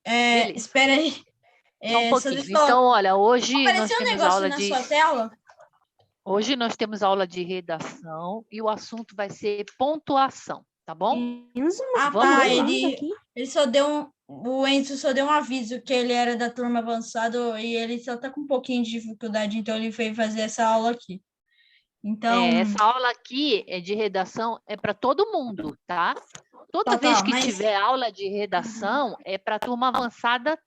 Beleza. Espera aí. Só um pouquinho. Então, olha, hoje nós Apareceu um temos negócio aula na de... sua tela? Hoje nós temos aula de redação e o assunto vai ser pontuação, tá bom? Tá. Ele só deu o Enzo só deu um aviso que ele era da turma avançada e ele só tá com um pouquinho de dificuldade, então ele foi fazer essa aula aqui. Então, essa aula aqui de redação é para todo mundo, tá? Toda vez que tiver aula de redação, é para turma avançada.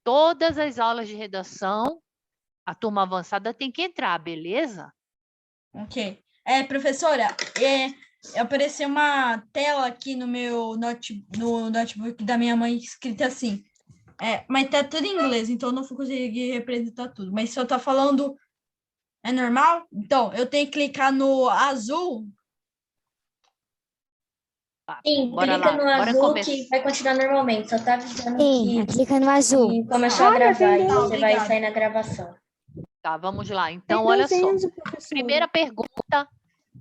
Todas as aulas de redação, a turma avançada tem que entrar, beleza? Ok. Professora, apareceu uma tela aqui no meu no notebook da minha mãe escrita assim. Mas tá tudo em inglês, então eu não vou conseguir representar tudo. Mas se eu tá falando, é normal? Então, eu tenho que clicar no azul. Sim, bora clica lá, no bora azul começar. que vai continuar normalmente. Só tá avisando Sim, clica no azul. que começou a gravar e você vai obrigada. sair na gravação. Tá, vamos lá. Então, olha só. Primeira pergunta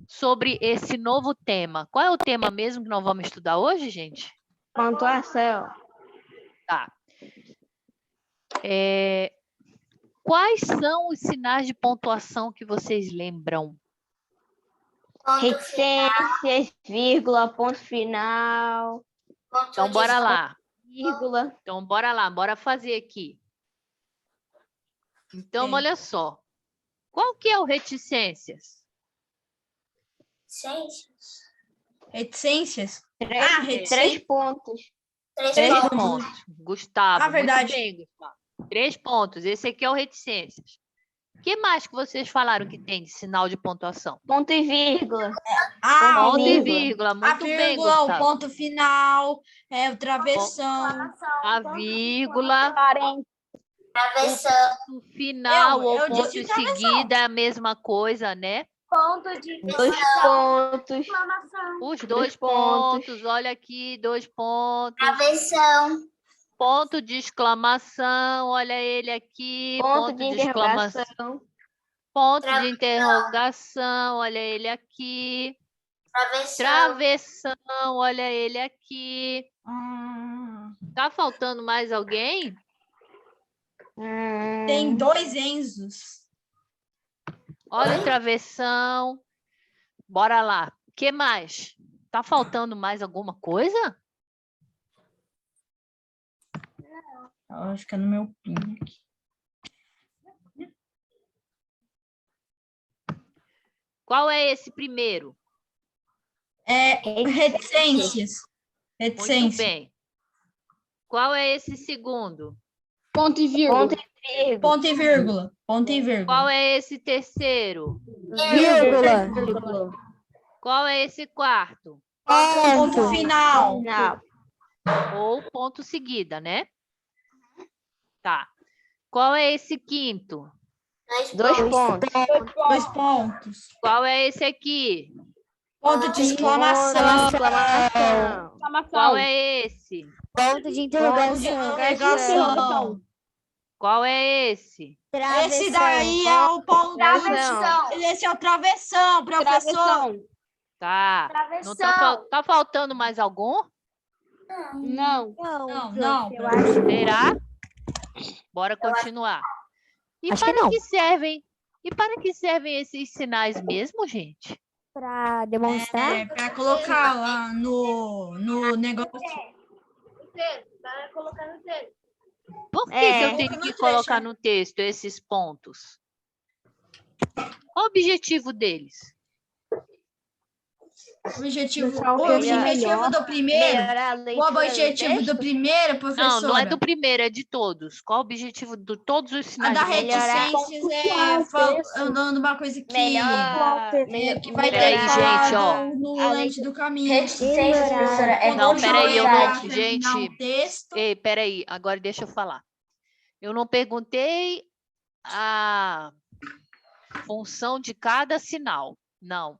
sobre esse novo tema. Qual é o tema mesmo que nós vamos estudar hoje, gente? Pontuação. Tá. Quais são os sinais de pontuação que vocês lembram? Reticências, vírgula, ponto final. Então, bora lá. Vírgula. Então, bora lá, bora fazer aqui. Então, olha só. Qual que é o reticências? Reticências? Três pontos. Três pontos. Gustavo, verdade. muito bem, Gustavo. 3 pontos. Esse aqui é o reticências. O que mais que vocês falaram que tem de sinal de pontuação? Ponto e vírgula. Ponto e vírgula. Muito bem, vírgula, Gustavo. o ponto final, o travessão. A vírgula, Travessão. o final ou eu ponto disse em travessão. seguida é a mesma coisa, né? Ponto de 2 pontos. Os Dois 2 pontos. Olha aqui, 2 pontos. Travessão. Ponto de exclamação, olha ele aqui. Ponto de exclamação. interrogação. Ponto de interrogação, olha ele aqui. Travessão, olha ele aqui. Tá faltando mais alguém? Tem 2 Enzos. Olha o travessão. Bora lá. O que mais? Tá faltando mais alguma coisa? Acho que é no meu pin aqui. Qual é esse primeiro? Reticências. Muito bem. Qual é esse segundo? Ponto e vírgula. Ponto e vírgula. Ponto e vírgula. Qual é esse terceiro? Vírgula. Qual é esse quarto? Ponto final. Ou ponto seguida, né? Tá. Qual é esse quinto? 2 pontos. 2 pontos. Qual é esse aqui? Ponto de exclamação. Exclamação. Qual é esse? Ponto de interrogação. Qual é esse? Esse daí é o ponto. Esse é o travessão, professor. Tá. Não tá faltando mais algum? Não. Não. Será? Bora continuar. E Acho que para não. que servem? E para que servem esses sinais mesmo, gente? Para demonstrar. Para colocar lá no negócio. Por que que eu tenho que colocar no texto esses pontos? Qual o objetivo deles? O objetivo do primeiro. O objetivo do primeiro, professora. Não é do primeiro, é de todos. Qual o objetivo de todos os A sinais da de pontuação? reticências falando uma coisa que vai ter Peraí, gente, ó. no lance do caminho. Reticências, professora, Não, peraí, eu não... Gente, Ei, peraí, agora deixa eu falar. Eu não perguntei a função de cada sinal. Não.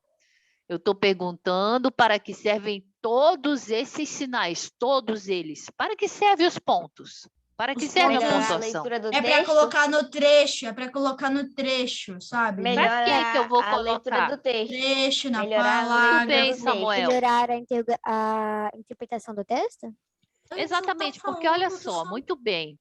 Eu estou perguntando para que servem todos esses sinais, todos eles. Para que servem os pontos? Para que serve a pontuação? Para colocar no trecho, sabe? Para que eu vou colocar? Do texto. Trecho, na Melhorar palavra. Muito bem, Samuel. Melhorar a interpretação do texto? Exatamente, porque olha só, muito bem.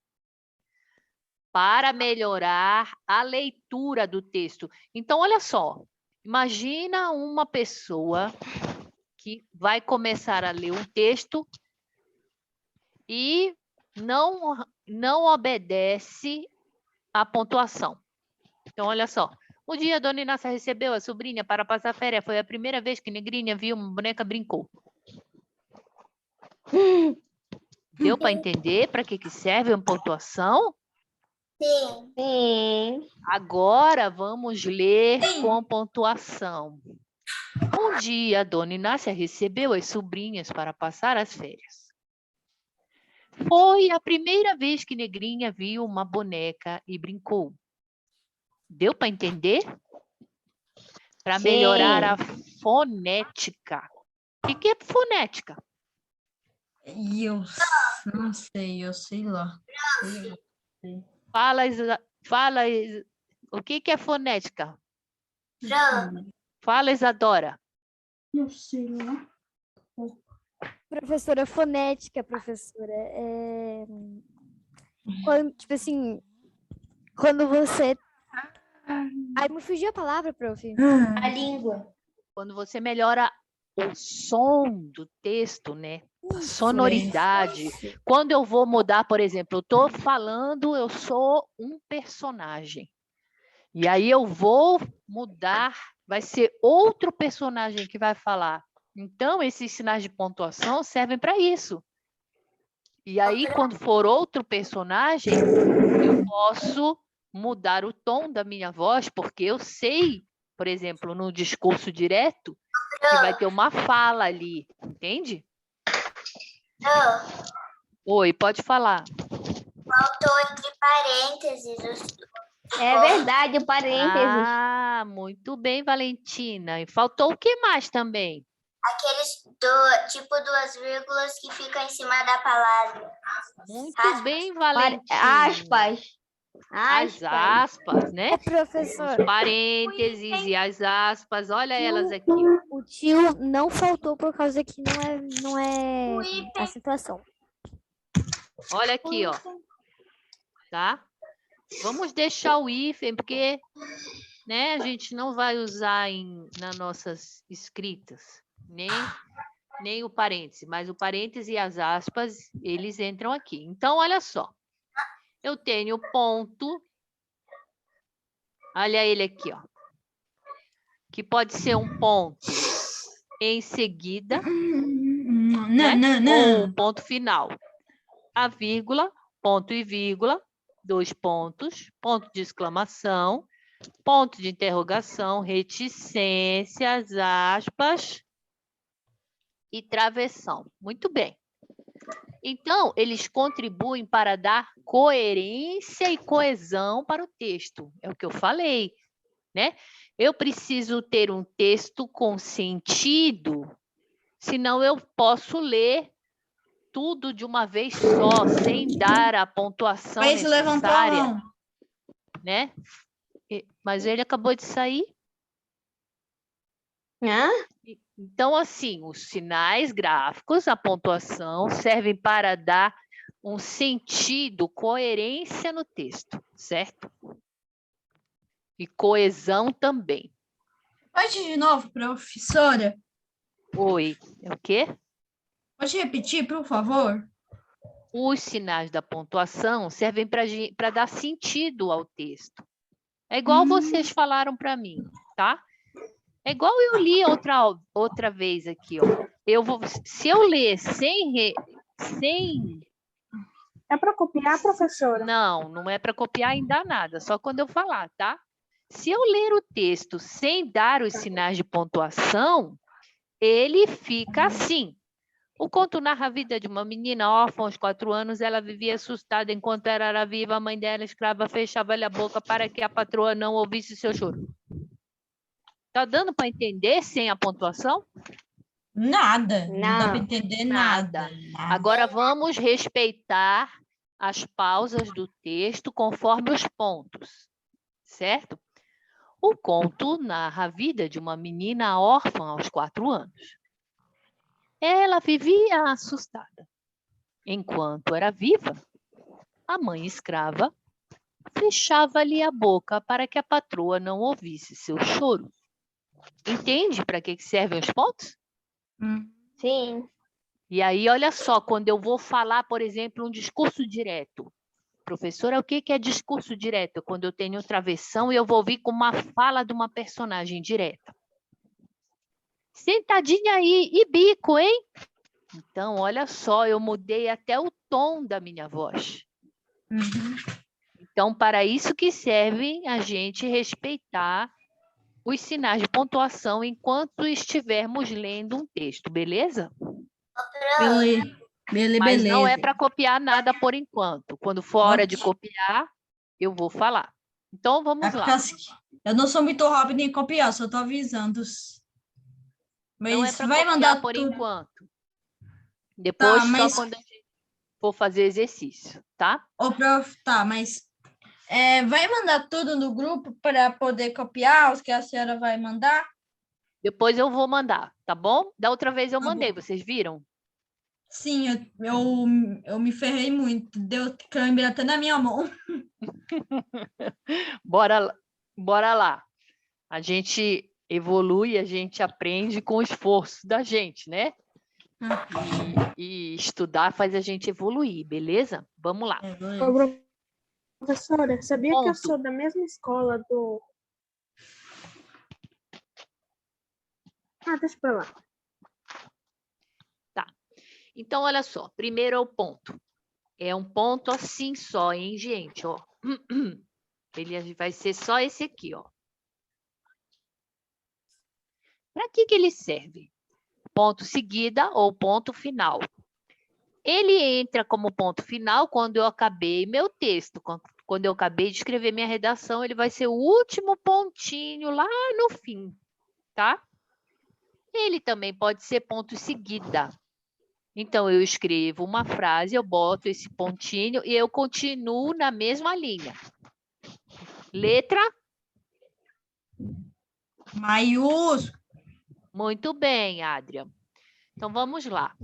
Para melhorar a leitura do texto. Então, olha só. Imagina uma pessoa que vai começar a ler um texto e não obedece à pontuação. Então, olha só. Um dia, a dona Inácia recebeu a sobrinha para passar férias. Foi a primeira vez que Negrinha viu uma boneca brincou. Deu para entender para que serve uma pontuação? Sim. Sim. Agora vamos ler com pontuação. Um dia, a dona Inácia recebeu as sobrinhas para passar as férias. Foi a primeira vez que Negrinha viu uma boneca e brincou. Deu para entender? Para melhorar a fonética. O que é fonética? Eu não sei, eu sei lá. Fala, o que é fonética? Fran. Fala, Isadora. Eu sei lá. Professora, fonética, professora. Quando, tipo assim, quando você... Ai, me fugiu a palavra, prof. A língua. Quando você melhora o som do texto, né? A sonoridade. Quando eu vou mudar, por exemplo, eu estou falando, eu sou um personagem. E aí eu vou mudar, vai ser outro personagem que vai falar. Então, esses sinais de pontuação servem para isso. E aí, quando for outro personagem, eu posso mudar o tom da minha voz, porque eu sei, por exemplo, no discurso direto, que vai ter uma fala ali, entende? Fran, Oi, pode falar. faltou entre parênteses. É verdade, o parênteses. Ah, muito bem, Valentina. E faltou o que mais também? Aqueles tipo 2 vírgulas que ficam em cima da palavra. Muito bem, Valentina. Aspas. As aspas, né? Professor, Os parênteses e as aspas. Olha elas aqui. Ó. o tio não faltou por causa que não é a situação. Olha aqui, ó. Tá? Vamos deixar o hífen, porque né, a gente não vai usar nas nossas escritas, nem o parêntese, mas o parêntese e as aspas, eles entram aqui. Então, olha só. Eu tenho ponto, olha ele aqui, ó. Que pode ser um ponto em seguida, ou um ponto final. A vírgula, ponto e vírgula, 2 pontos, ponto de exclamação, ponto de interrogação, reticências, aspas e travessão. Muito bem. Então, eles contribuem para dar coerência e coesão para o texto. É o que eu falei, né? Eu preciso ter um texto com sentido, senão eu posso ler tudo de uma vez só, sem dar a pontuação Mas levantou a necessária, mão. né? Mas ele acabou de sair. Então, assim, os sinais gráficos, a pontuação, servem para dar um sentido, coerência no texto, certo? E coesão também. Pode de novo, professora? Oi, é o quê? Pode repetir, por favor? Os sinais da pontuação servem para dar sentido ao texto. É igual vocês falaram para mim, tá? É igual eu li outra vez aqui, ó. Se eu ler sem... É para copiar, professora? Não é para copiar ainda nada, só quando eu falar, tá? Se eu ler o texto sem dar os sinais de pontuação, ele fica assim. O conto narra a vida de uma menina órfã aos 4 anos. Ela vivia assustada enquanto era viva. A mãe dela, escrava, fechava-lhe a boca para que a patroa não ouvisse seu choro. Tá dando para entender sem a pontuação? Nada. Não dá para entender nada. Agora vamos respeitar as pausas do texto conforme os pontos, certo? O conto narra a vida de uma menina órfã aos 4 anos. Ela vivia assustada Enquanto era viva, a mãe escrava fechava-lhe a boca para que a patroa não ouvisse seu choro. Entende para que servem os pontos? Sim. E aí, olha só, quando eu vou falar, por exemplo, um discurso direto. Professora, o que é discurso direto? Quando eu tenho travessão e eu vou vir com uma fala de uma personagem direta. Sentadinha aí, e bico, hein? Então, olha só, eu mudei até o tom da minha voz. Então, para isso que serve a gente respeitar os sinais de pontuação enquanto estivermos lendo um texto, beleza? Mas não é para copiar nada por enquanto. Quando for hora de copiar, eu vou falar. Então, vamos lá. Eu não sou muito rápido em copiar, só tô avisando. Mas Não é para vai copiar mandar por tudo. enquanto. Depois, mas... só quando a gente for fazer exercício, tá? Ô, prof, mas vai mandar tudo no grupo para poder copiar os que a senhora vai mandar? Depois eu vou mandar, tá bom? Da outra vez eu Tá mandei, bom. vocês viram? Sim, eu me ferrei muito. Deu câimbra até na minha mão. Bora lá. A gente evolui, a gente aprende com o esforço da gente, né? E estudar faz a gente evoluir, beleza? Vamos lá. Ô, professora, sabia que eu Ponto. sou da mesma escola do... deixa pra lá. Tá. Então, olha só. Primeiro é o ponto. É um ponto assim só, hein, gente? Ó. Ele vai ser só esse aqui, ó. Para que ele serve? Ponto seguida ou ponto final. Ele entra como ponto final quando eu acabei meu texto. Quando eu acabei de escrever minha redação, ele vai ser o último pontinho lá no fim, tá? Ele também pode ser ponto seguida. Então, eu escrevo uma frase, eu boto esse pontinho e eu continuo na mesma linha. Letra? Maiúsculo. Muito bem, Adrian. Então, vamos lá.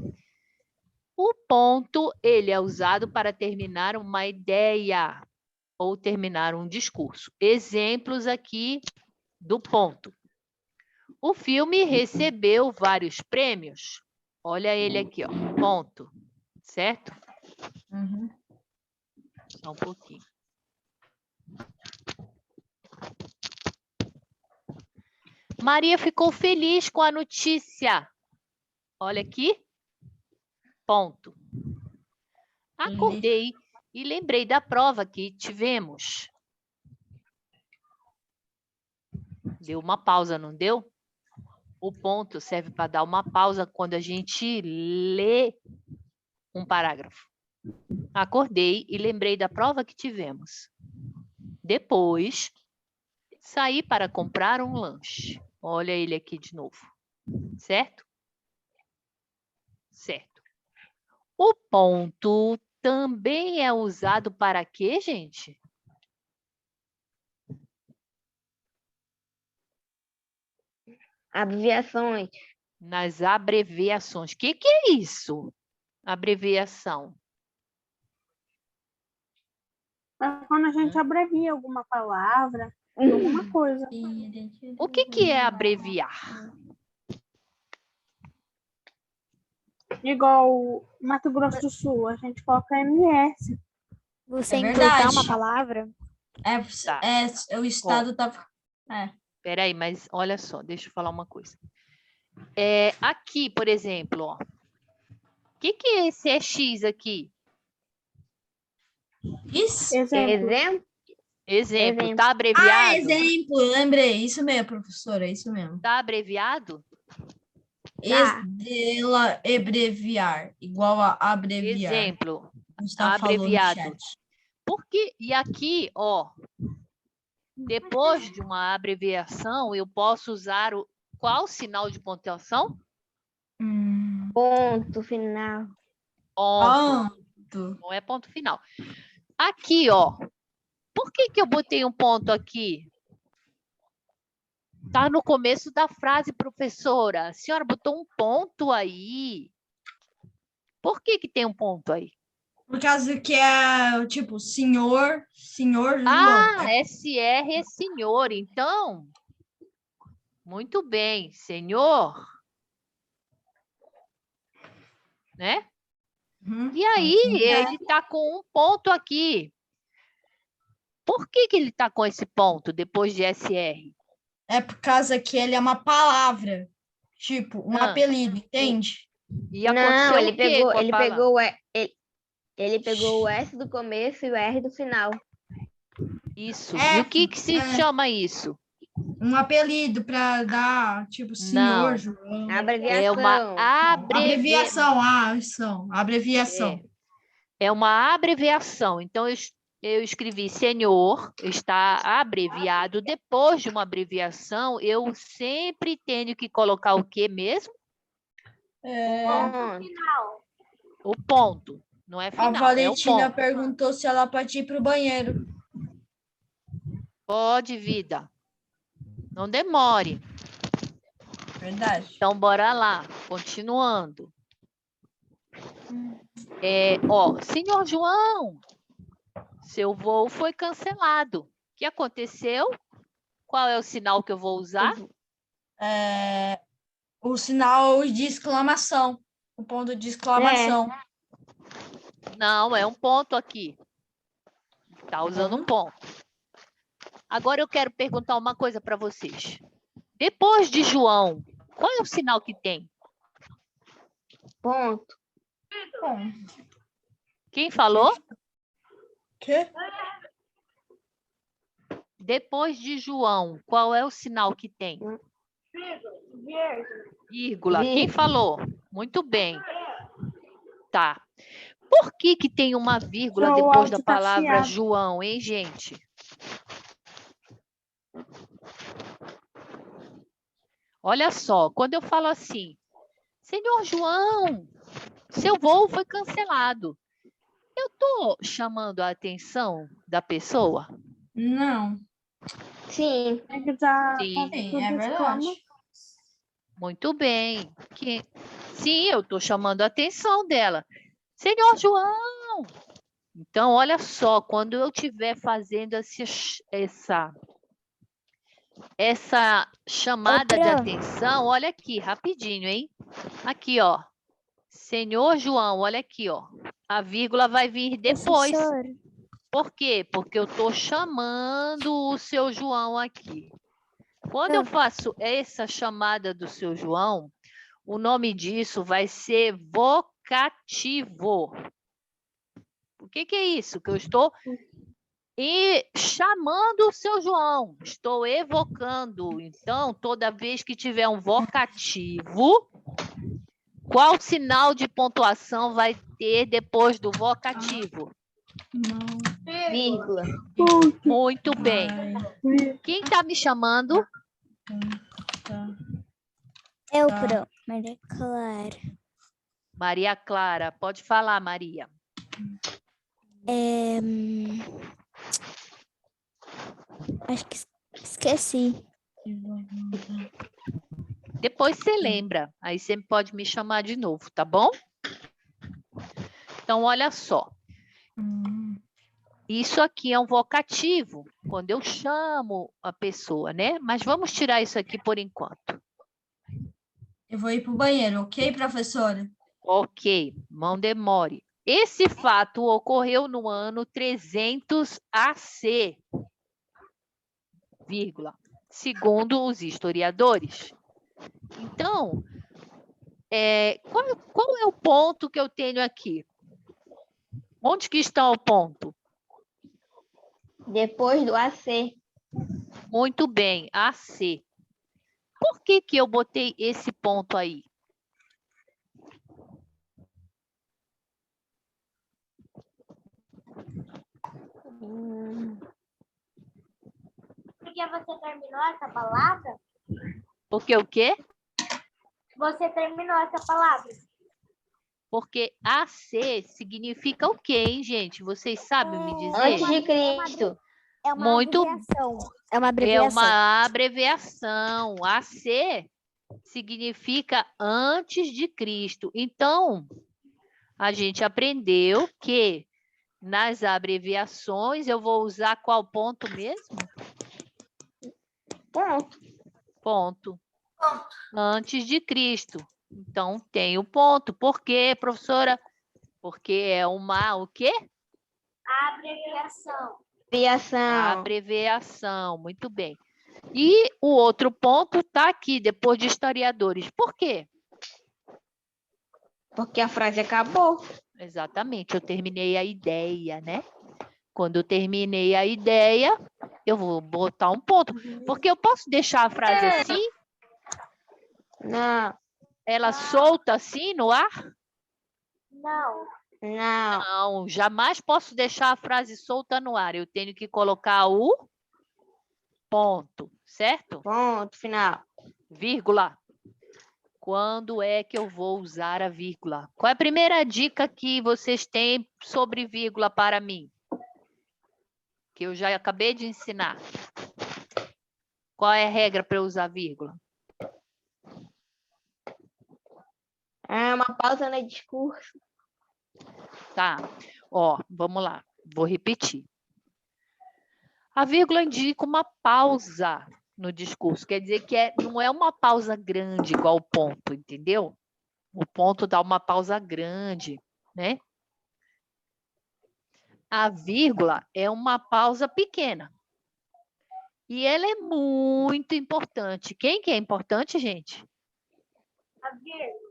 O ponto, ele é usado para terminar uma ideia ou terminar um discurso. Exemplos aqui do ponto. O filme recebeu vários prêmios. Olha ele aqui, ó. Ponto. Certo? Só um pouquinho. Maria ficou feliz com a notícia. Olha aqui. Ponto. Acordei e lembrei da prova que tivemos. Deu uma pausa, não deu? O ponto serve para dar uma pausa quando a gente lê um parágrafo. Acordei e lembrei da prova que tivemos. Depois, saí para comprar um lanche. Olha ele aqui de novo. Certo? Certo. O ponto também é usado para quê, gente? Abreviações. Nas abreviações. O que é isso? Abreviação. É quando a gente abrevia alguma palavra, alguma coisa. O que é abreviar? Igual Mato Grosso do Sul, a gente coloca MS. Você verdade. encurtar uma palavra? Tá. O estado tá... Peraí, mas olha só, deixa eu falar uma coisa. Aqui, por exemplo, ó. O que é esse X aqui? Isso? Exemplo. Exemplo. Tá abreviado? Exemplo, lembrei. Isso mesmo, professora, isso mesmo. Tá abreviado? Abreviar, igual a abreviar. Exemplo. Gustavo Abreviado. falou no chat. Porque, e aqui, ó, depois de uma abreviação, eu posso usar qual sinal de pontuação? Ponto final. Ponto. Não é ponto final. Aqui, ó. Por que eu botei um ponto aqui? Tá no começo da frase, professora. A senhora botou um ponto aí. Por que que tem um ponto aí? Por causa que é, tipo, senhor João. Ah, SR é senhor. Então, muito bem, senhor. Né? Uhum. E aí, ele está com um ponto aqui. Por que que ele está com esse ponto depois de SR? É por causa que ele é uma palavra. Tipo, um Ah. apelido, entende? E aconteceu o quê com a palavra? Ele pegou o S do começo e o R do final. Isso. É, E o que que se é. chama isso? Um apelido para dar, tipo, senhor Não. João. É uma Abreviação. Abreviação. É uma abreviação. Então, eu escrevi senhor, está abreviado. Depois de uma abreviação, eu sempre tenho que colocar o quê mesmo? O ponto. Não é A final, é o Valentina ponto. perguntou se ela pode ir para o banheiro. Pode, vida. Não demore. Verdade. Então, bora lá. Continuando. Senhor João, seu voo foi cancelado. O que aconteceu? Qual é o sinal que eu vou usar? O sinal de exclamação. O ponto de exclamação. Não, é um ponto aqui. Está usando um ponto. Agora eu quero perguntar uma coisa para vocês. Depois de João, qual é o sinal que tem? Ponto. Quem falou? Quê? Depois de João, qual é o sinal que tem? Vírgula. Quem falou? Muito bem. Tá. Por que que tem uma vírgula Seu depois da áudio tá palavra chiado. João, hein, gente? Olha só, quando eu falo assim, Senhor João, seu voo foi cancelado. Eu estou chamando a atenção da pessoa? Não. Sim. É que tá Sim, tudo é verdade. muito bem. Sim, eu estou chamando a atenção dela. Senhor João! Então, olha só, quando eu estiver fazendo essa chamada de Fran. atenção, olha aqui, rapidinho, hein? Aqui, ó. Senhor João, olha aqui, ó. A vírgula vai vir depois. Professor, Por quê? Porque eu estou chamando o seu João aqui. Quando eu faço essa chamada do seu João, o nome disso vai ser vocativo. O que que é isso? Que eu estou chamando o seu João. Estou evocando. Então, toda vez que tiver um vocativo, qual sinal de pontuação vai ter depois do vocativo? Vírgula. Muito bem. Quem está me chamando? eu, Fran. Maria Clara. Maria Clara. Pode falar, Maria. Acho que esqueci. Depois você lembra. Aí você pode me chamar de novo, tá bom? Então, olha só. Isso aqui é um vocativo, quando eu chamo a pessoa, né? Mas vamos tirar isso aqui por enquanto. Eu vou ir para o banheiro, ok, professora? Ok, não demore. Esse fato ocorreu no ano 300 AC, vírgula, segundo os historiadores. Então, qual é o ponto que eu tenho aqui? Onde que está o ponto? Depois do AC. Muito bem, AC. Por que que eu botei esse ponto aí? Porque você terminou essa palavra? Porque o quê? Você terminou essa palavra. Porque AC significa o quê, hein, gente? Vocês sabem me dizer? Antes de Cristo. É uma Muito- abreviação. É uma É abreviação. uma abreviação. AC significa antes de Cristo. Então, A gente aprendeu que nas abreviações eu vou usar qual ponto mesmo? Ponto. Ponto. Ponto. Antes de Cristo. Então, tem o ponto. Por quê, professora? Porque é uma, o quê? Abreviação. Abreviação. Abreviação. Muito bem. E o outro ponto está aqui, depois de historiadores. Por quê? Porque a frase acabou. Exatamente, eu terminei a ideia, né? Quando eu terminei a ideia, eu vou botar um ponto. Porque eu posso deixar a frase assim, Não, ela solta assim no ar? Não. não. Não, jamais posso deixar a frase solta no ar. Eu tenho que colocar o ponto, certo? Ponto final. Vírgula. Quando é que eu vou usar a vírgula? Qual é a primeira dica que vocês têm sobre vírgula para mim? Que eu já acabei de ensinar. Qual é a regra para eu usar vírgula? É uma pausa no discurso. Tá. Ó, vamos lá. Vou repetir. A vírgula indica uma pausa no discurso. Quer dizer que não é uma pausa grande igual o ponto, entendeu? O ponto dá uma pausa grande, né? A vírgula é uma pausa pequena. E ela é muito importante. Quem que é importante, gente? A vírgula.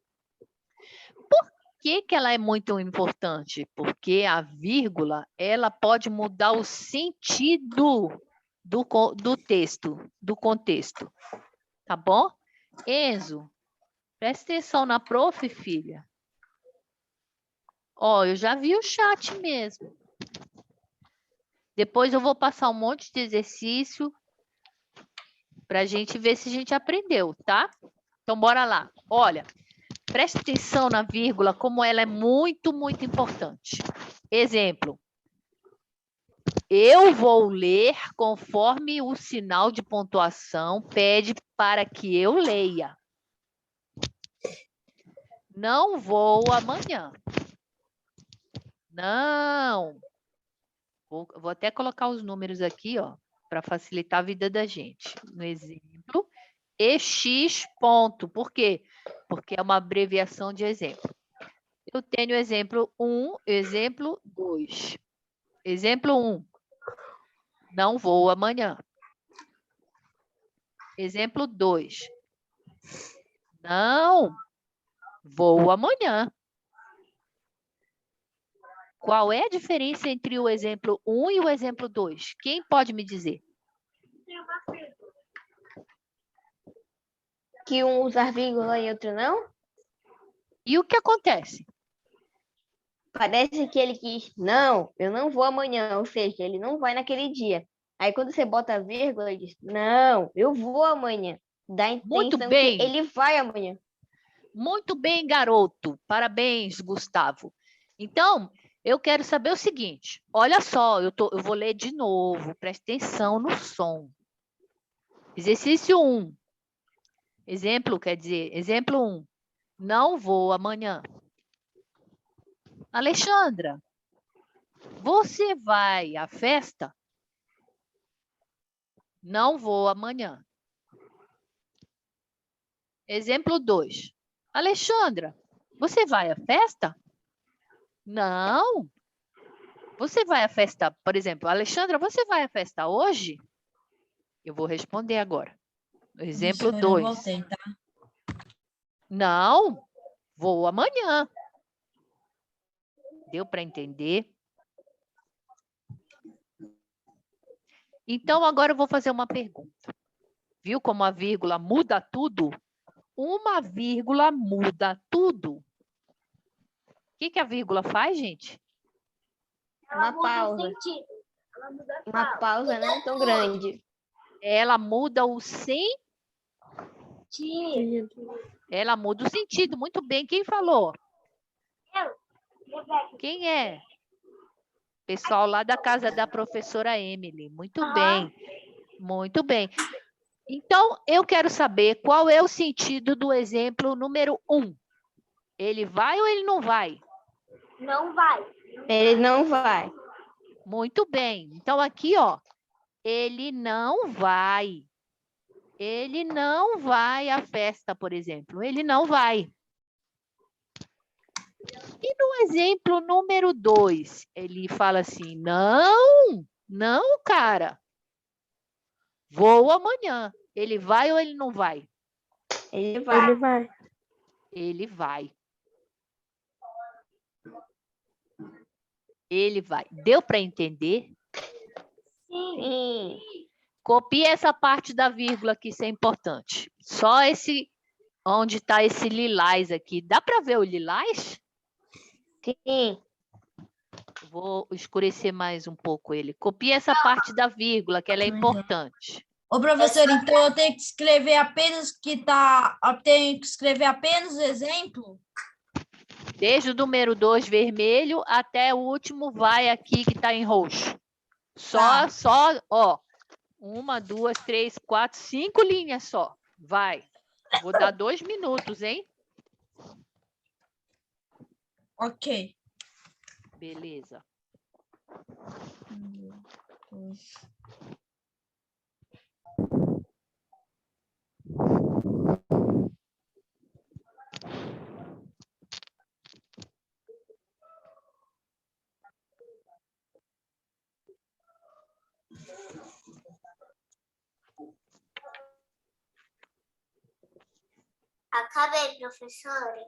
Por que ela é muito importante? Porque a vírgula, ela pode mudar o sentido do texto, do contexto. Tá bom? Enzo, presta atenção na prof, filha. Ó, eu já vi o chat mesmo. Depois eu vou passar um monte de exercício para a gente ver se a gente aprendeu, tá? Então, bora lá. Olha, presta atenção na vírgula, como ela é muito, muito importante. Exemplo. Eu vou ler conforme o sinal de pontuação pede para que eu leia. Não vou amanhã. Não. Vou até colocar os números aqui, ó, para facilitar a vida da gente. No exemplo, EX ponto. Por quê? Porque é uma abreviação de exemplo. Eu tenho exemplo 1, exemplo 2. Exemplo 1. Não vou amanhã. Exemplo 2. Não vou amanhã. Qual é a diferença entre o exemplo 1 e o exemplo 2? Quem pode me dizer? Que um usa vírgula e outro não? E o que acontece? Parece que ele quis, não, eu não vou amanhã, ou seja, ele não vai naquele dia. Aí quando você bota vírgula, ele diz, não, eu vou amanhã. Dá a Muito intenção bem. que ele vai amanhã. Muito bem, garoto. Parabéns, Gustavo. Então, eu quero saber o seguinte. Olha só, eu vou ler de novo. Preste atenção no som. Exercício 1. Exemplo, quer dizer, exemplo 1. Não vou amanhã. Alexandra, você vai à festa? Não vou amanhã. Exemplo 2. Alexandra, você vai à festa? Não. Você vai à festa, por exemplo, Alexandra, você vai à festa hoje? Eu vou responder agora. Exemplo Professora, 2. eu voltei, tá? Não, vou amanhã. Deu para entender? Então, agora eu vou fazer uma pergunta. Viu como a vírgula muda tudo? Uma vírgula muda tudo. O que a vírgula faz, gente? Uma muda o pausa. sentido. Ela muda a Uma fala. pausa não tão grande. Ela muda o sentido. Sentido. Ela muda o sentido. Muito bem. Quem falou? Rebeca. Quem é? Pessoal lá da casa da professora Emily. Muito Aham. bem. Muito bem. Então, eu quero saber qual é o sentido do exemplo número 1. Ele vai ou ele não vai? Não vai. Ele não vai. Muito bem. Então, aqui, ó, ele não vai. Ele não vai à festa, por exemplo. Ele não vai. E no exemplo número 2, ele fala assim, não, cara. Vou amanhã. Ele vai ou ele não vai? Ele vai. Ele vai. Ele vai. Ele vai. Deu para entender? Sim. Copie essa parte da vírgula aqui, isso é importante. Só esse, onde está esse lilás aqui. Dá para ver o lilás? Sim. Vou escurecer mais um pouco ele. Copie essa parte da vírgula, que ela é importante. Ô, professor, então eu tenho que escrever apenas eu tenho que escrever apenas o exemplo? Desde o número 2 vermelho até o último vai aqui que está em roxo. Tá. Só, ó. 1, 2, 3, 4, 5 linhas só. Vai. Vou dar 2 minutos, hein? Ok. Beleza. Acabei, professora.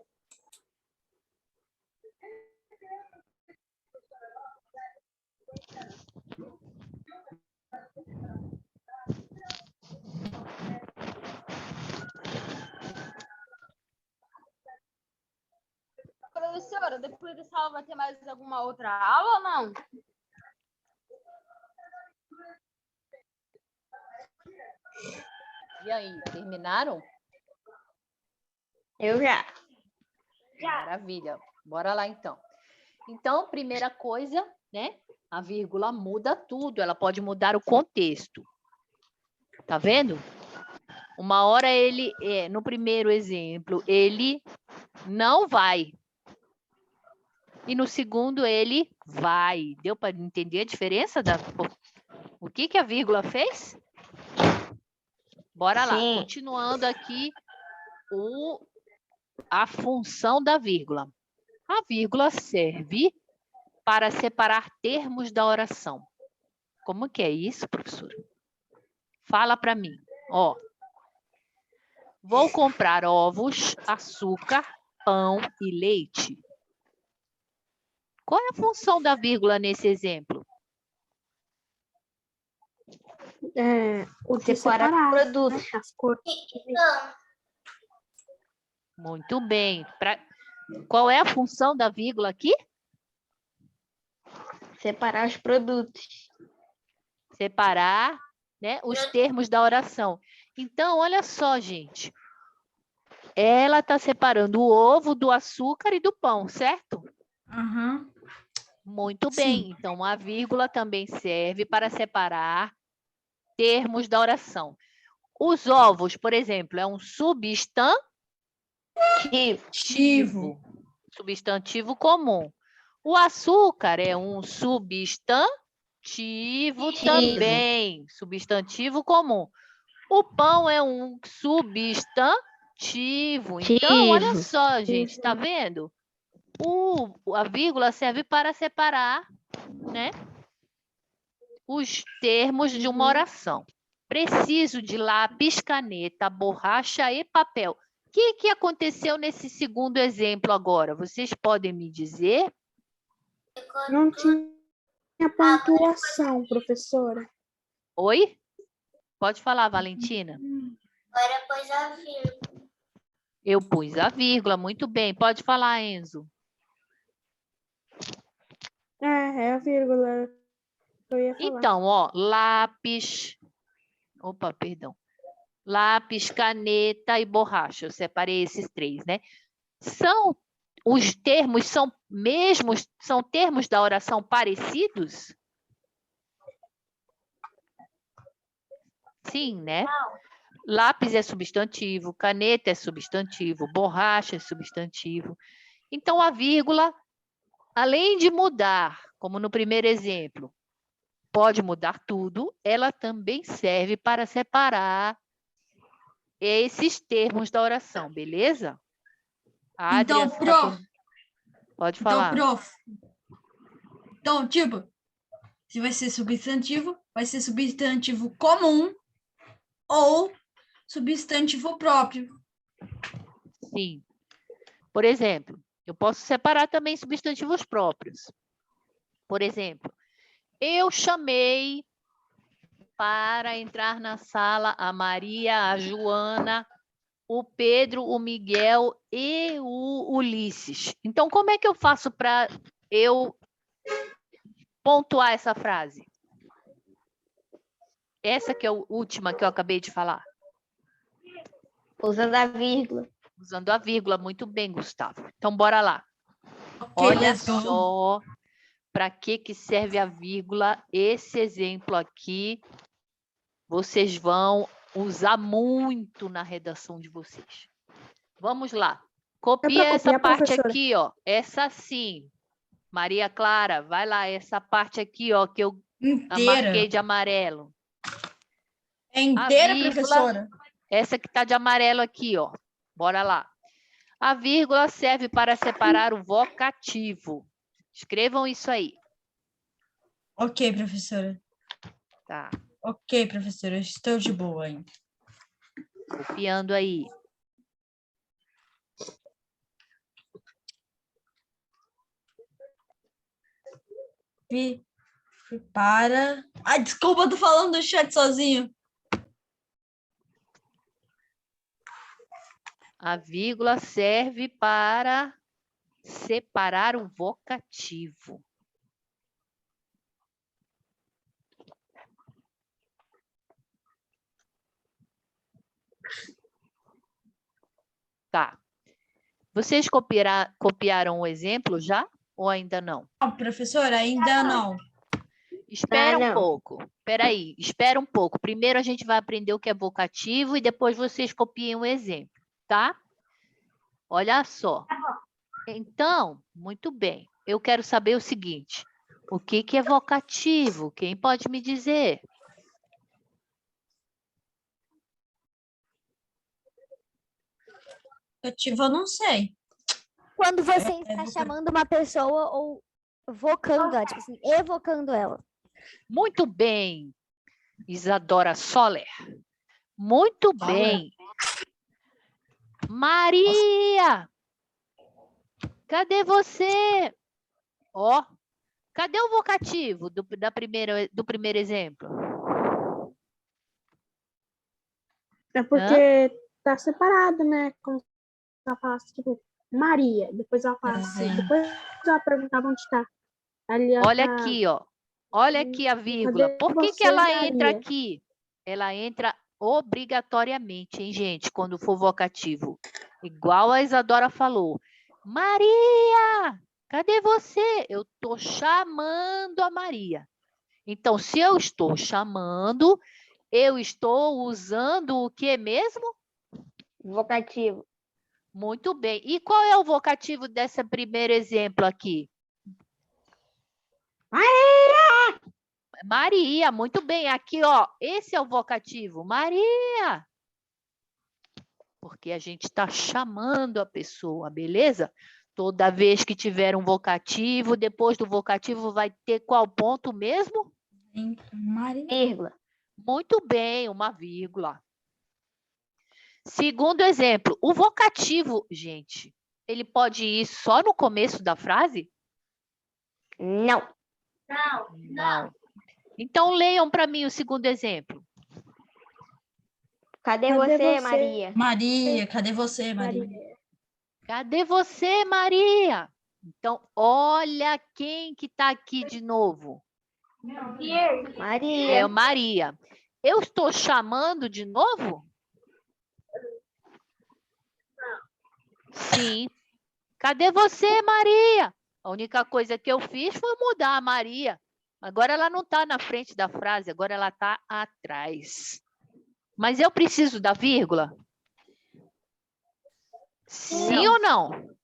Professora, depois dessa aula vai ter mais alguma outra aula ou não? E aí, terminaram? Eu já. Maravilha. Bora lá, então. Então, primeira coisa, né? A vírgula muda tudo. Ela pode mudar o contexto. Tá vendo? Uma hora ele, no primeiro exemplo, ele não vai. E no segundo, ele vai. Deu para entender a diferença? O que a vírgula fez? Bora lá. Sim. Continuando aqui a função da vírgula. A vírgula serve para separar termos da oração. Como que é isso, professora? Fala para mim. Ó, vou comprar ovos, açúcar, pão e leite. Qual é a função da vírgula nesse exemplo? O de Separar separar, produtos. né, as cores. Então, Muito bem. Qual é a função da vírgula aqui? Separar os produtos. Separar, né, os termos da oração. Então, olha só, gente. Ela está separando o ovo do açúcar e do pão, certo? Aham. Muito Sim. bem. Então, a vírgula também serve para separar termos da oração. Os ovos, por exemplo, é um substantivo. Ativo. Substantivo comum. O açúcar é um substantivo também. Substantivo comum. O pão é um substantivo. Então, olha só, gente, tá vendo? A vírgula serve para separar, né, os termos de uma oração. Preciso de lápis, caneta, borracha e papel. O que aconteceu nesse segundo exemplo agora? Vocês podem me dizer? Não tinha pontuação, professora. Oi? Pode falar, Valentina. agora pôs a vírgula. Eu pus a vírgula, muito bem. Pode falar, Enzo. É a vírgula que eu ia falar. Então, ó, lápis. Opa, perdão. Lápis, caneta e borracha. Eu separei esses três, né? Os termos são termos da oração parecidos? Sim, né? Lápis é substantivo, caneta é substantivo, borracha é substantivo. Então, a vírgula além de mudar, como no primeiro exemplo, pode mudar tudo, ela também serve para separar esses termos da oração, beleza? A Então, Adriana, prof, pode então, falar. prof. Então, tipo, se vai ser substantivo comum ou substantivo próprio. Sim. Por exemplo, eu posso separar também substantivos próprios. Por exemplo, eu chamei para entrar na sala a Maria, a Joana, o Pedro, o Miguel e o Ulisses. Então, como é que eu faço para eu pontuar essa frase? Essa que é a última que eu acabei de falar. Usando a vírgula. Usando a vírgula. Muito bem, Gustavo. Então, bora lá. Ok, Olha let's go. só para que serve a vírgula. Esse exemplo aqui, vocês vão usar muito na redação de vocês. Vamos lá. Copia essa copiar, parte professora? aqui, ó. Essa sim. Maria Clara, vai lá. Essa parte aqui, ó, que eu Inteira. marquei de amarelo. É inteira, vírgula- professora? Essa que está de amarelo aqui, ó. Bora lá. A vírgula serve para separar o vocativo. Escrevam isso aí. Ok, professora. Tá. Ok, professora. Estou de boa ainda. Copiando aí. Para. Ai, desculpa, eu tô falando do chat sozinho. A vírgula serve para separar o vocativo. Tá. Vocês copiaram o exemplo já? Ou ainda não? Não, professora, ainda não. Espera um não. pouco. Espera aí, espera um pouco. Primeiro a gente vai aprender o que é vocativo e depois vocês copiem o exemplo, tá? Olha só. Então, muito bem. Eu quero saber o seguinte. O que é vocativo? Quem pode me dizer? Vocativo, eu não sei. Quando você está voca- chamando uma pessoa ou vocando ela, tipo assim, evocando ela. Muito bem, Isadora Soler. Muito Soler. bem. Maria! Cadê você? Ó, cadê o vocativo do primeiro exemplo? É porque tá separado, né? Como se ela falasse, tipo, Maria. Depois ela fala assim. Depois ela perguntava onde tá. Ali ela Olha tá- aqui, ó. Olha aqui a vírgula. Cadê Por que você, ela Maria? entra aqui? Ela entra obrigatoriamente, hein, gente, quando for vocativo. Igual a Isadora falou. Maria! Cadê você? Eu estou chamando a Maria. Então, se eu estou chamando, eu estou usando o que mesmo? Vocativo. Muito bem. E qual é o vocativo desse primeiro exemplo aqui? Maria, muito bem. Aqui, ó, esse é o vocativo. Maria. Porque a gente está chamando a pessoa, beleza? Toda vez que tiver um vocativo, depois do vocativo vai ter qual ponto mesmo? Maria. Vírgula. Muito bem, uma vírgula. Segundo exemplo, o vocativo, gente, ele pode ir só no começo da frase? Não. Não. Então, leiam para mim o segundo exemplo. Cadê Cadê você, você? Maria? Maria, cadê você, Maria? Cadê você, Maria? Então, olha quem que está aqui de novo. Maria. É Maria. Eu estou chamando de novo? Sim. Cadê você, Maria? A única coisa que eu fiz foi mudar a Maria. Agora ela não está na frente da frase, agora ela está atrás. Mas eu preciso da vírgula? Sim Não. ou não?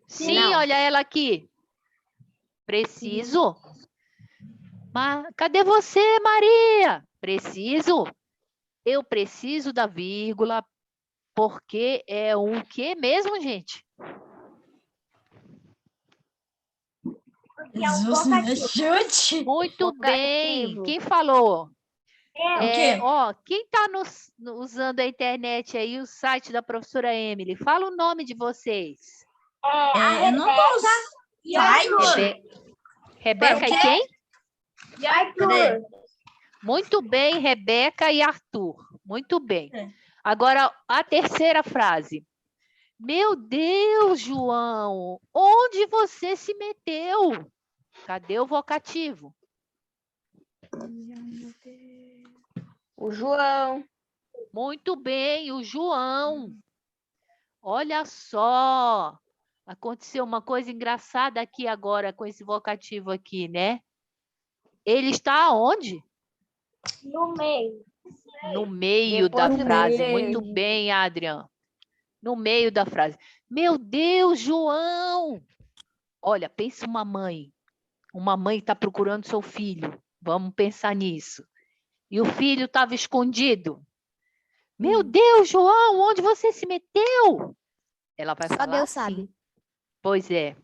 Sim, Não. olha ela aqui. Preciso. Cadê você, Maria? Preciso. Eu preciso da vírgula, porque é um quê mesmo, gente? Jesus me ajude. Muito bem. Vocativo. Quem falou? O quê? Ó, quem está usando a internet aí, o site da professora Emily? Fala o nome de vocês. Eu não tô site. Rebeca e quem? Peraí. Muito bem, Rebeca e Arthur. Muito bem. É. Agora, a terceira frase. Meu Deus, João, onde você se meteu? Cadê o vocativo? O João. Muito bem, o João. Olha só. Aconteceu uma coisa engraçada aqui agora com esse vocativo aqui, né? Ele está aonde? No meio. No meio da Depois do frase. meio. Muito bem, Adrian. No meio da frase. Meu Deus, João! Olha, pensa uma mãe. Uma mãe está procurando seu filho. Vamos pensar nisso. E o filho estava escondido. Meu Deus, João, onde você se meteu? Ela vai Só falar Deus assim. sabe. Pois é.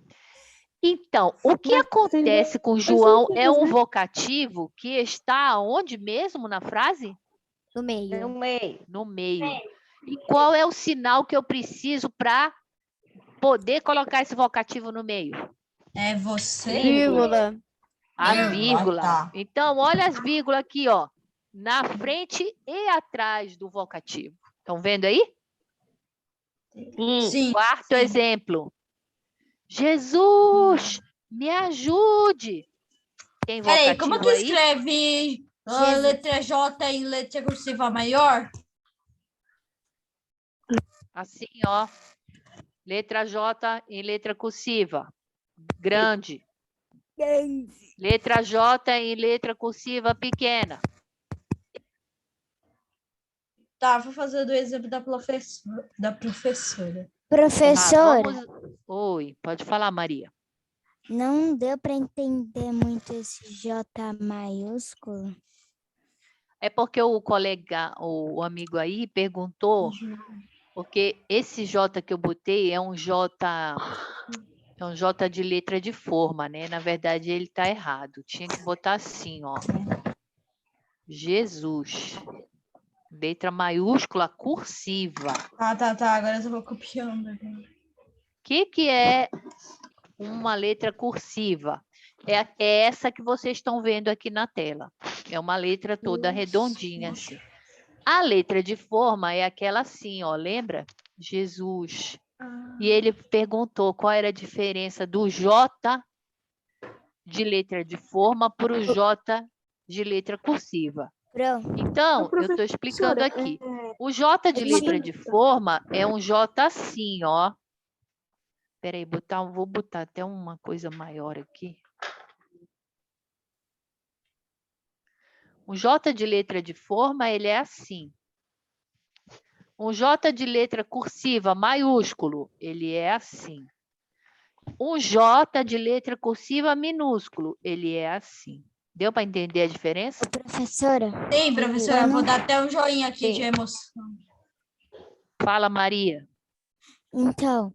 Então, o que Mas acontece com faz João sentido, é um né? vocativo que está onde mesmo na frase? No meio. No meio. No meio. E qual é o sinal que eu preciso para poder colocar esse vocativo no meio? É você? Vírgula. A Ah, vírgula. tá. Então, olha as vírgulas aqui, ó. Na frente e atrás do vocativo. Estão vendo aí? Sim. Quarto exemplo. Jesus, me ajude. Tem vocativo Peraí, como que aí? escreve Jesus. letra J em letra cursiva maior? Assim, ó. Letra J em letra cursiva. Grande. Letra J em letra cursiva pequena. Tá, vou fazer do exemplo da professora. Professora, vamos... Oi, pode falar, Maria. não deu para entender muito esse J maiúsculo? É porque o colega, o amigo aí perguntou, porque esse J que eu botei é um J de letra de forma, né? Na verdade, ele está errado. Tinha que botar assim, ó. Jesus. Letra maiúscula cursiva. Tá. Agora eu vou copiando. O que é uma letra cursiva? É essa que vocês estão vendo aqui na tela. É uma letra toda redondinha, assim. A letra de forma é aquela assim, ó, lembra? Jesus. E ele perguntou qual era a diferença do J de letra de forma para o J de letra cursiva. Pronto. Então, eu estou explicando aqui. O J de letra de forma é um J assim, ó. Espera aí, vou botar até uma coisa maior aqui. O J de letra de forma, ele é assim. Um J de letra cursiva maiúsculo, ele é assim. Um J de letra cursiva minúsculo, ele é assim. Deu para entender a diferença? Professora, Sim, professora, Eu vou não- dar até um joinha aqui Sim. de emoção. Fala, Maria. então,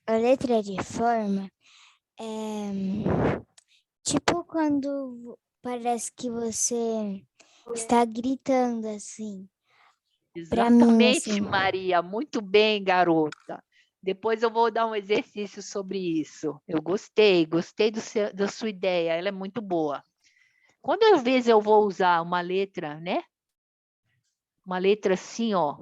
a letra de forma é tipo quando parece que você está gritando assim. Pra mim, Exatamente, assim. Maria. Muito bem, garota. Depois eu vou dar um exercício sobre isso. Eu gostei da sua ideia. Ela é muito boa. Quando às vezes eu vou usar uma letra, né? Uma letra assim, ó,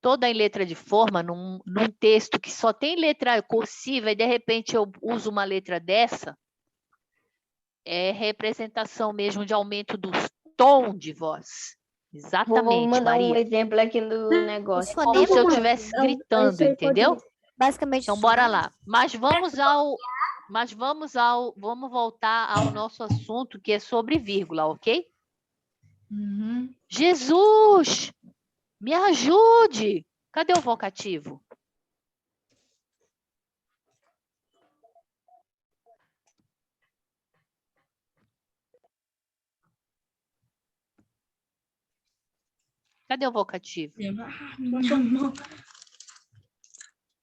toda em letra de forma, num texto que só tem letra cursiva e de repente eu uso uma letra dessa, é representação mesmo de aumento do tom de voz. Vou Exatamente, mandar um Maria. exemplo aqui no negócio. Como se eu Fonema, estivesse Não, gritando, isso aí pode- entendeu? basicamente. Então, bora lá. Vamos voltar ao nosso assunto, que é sobre vírgula, ok? Uhum. Jesus, me ajude. Cadê o vocativo? Cadê o vocativo? Minha mão.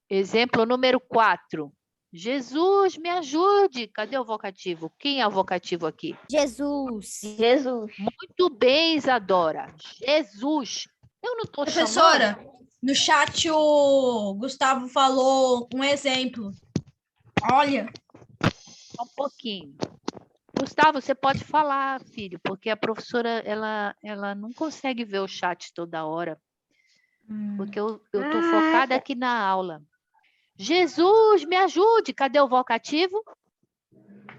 Exemplo número 4. Jesus, me ajude. Cadê o vocativo? Quem é o vocativo aqui? Jesus. Jesus. Muito bem, Isadora. Jesus. Eu não estou chamando. Professora, no chat o Gustavo falou um exemplo. Olha. Só um pouquinho. Gustavo, você pode falar, filho, porque a professora, ela não consegue ver o chat toda hora, porque eu estou focada aqui na aula. Jesus, me ajude. Cadê o vocativo?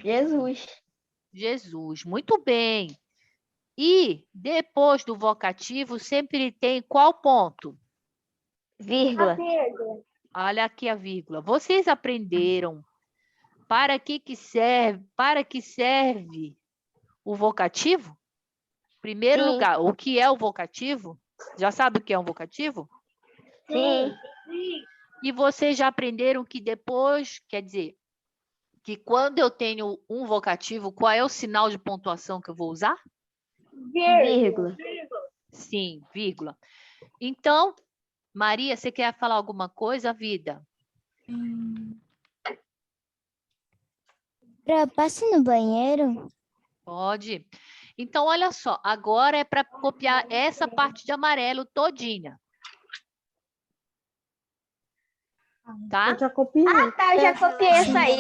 Jesus. Jesus, muito bem. E depois do vocativo sempre tem qual ponto? Vírgula. Olha aqui a vírgula. Vocês aprenderam para que serve o vocativo? Primeiro Sim. lugar, o que é o vocativo? Já sabe o que é um vocativo? Sim. E vocês já aprenderam que depois, quer dizer, que quando eu tenho um vocativo, qual é o sinal de pontuação que eu vou usar? Vírgula. Sim, vírgula. Então, Maria, você quer falar alguma coisa, vida? Passe no banheiro. Pode. Então, olha só, agora é para copiar essa parte de amarelo todinha. Tá? Eu já copiei. Tá, eu já copiei essa aí.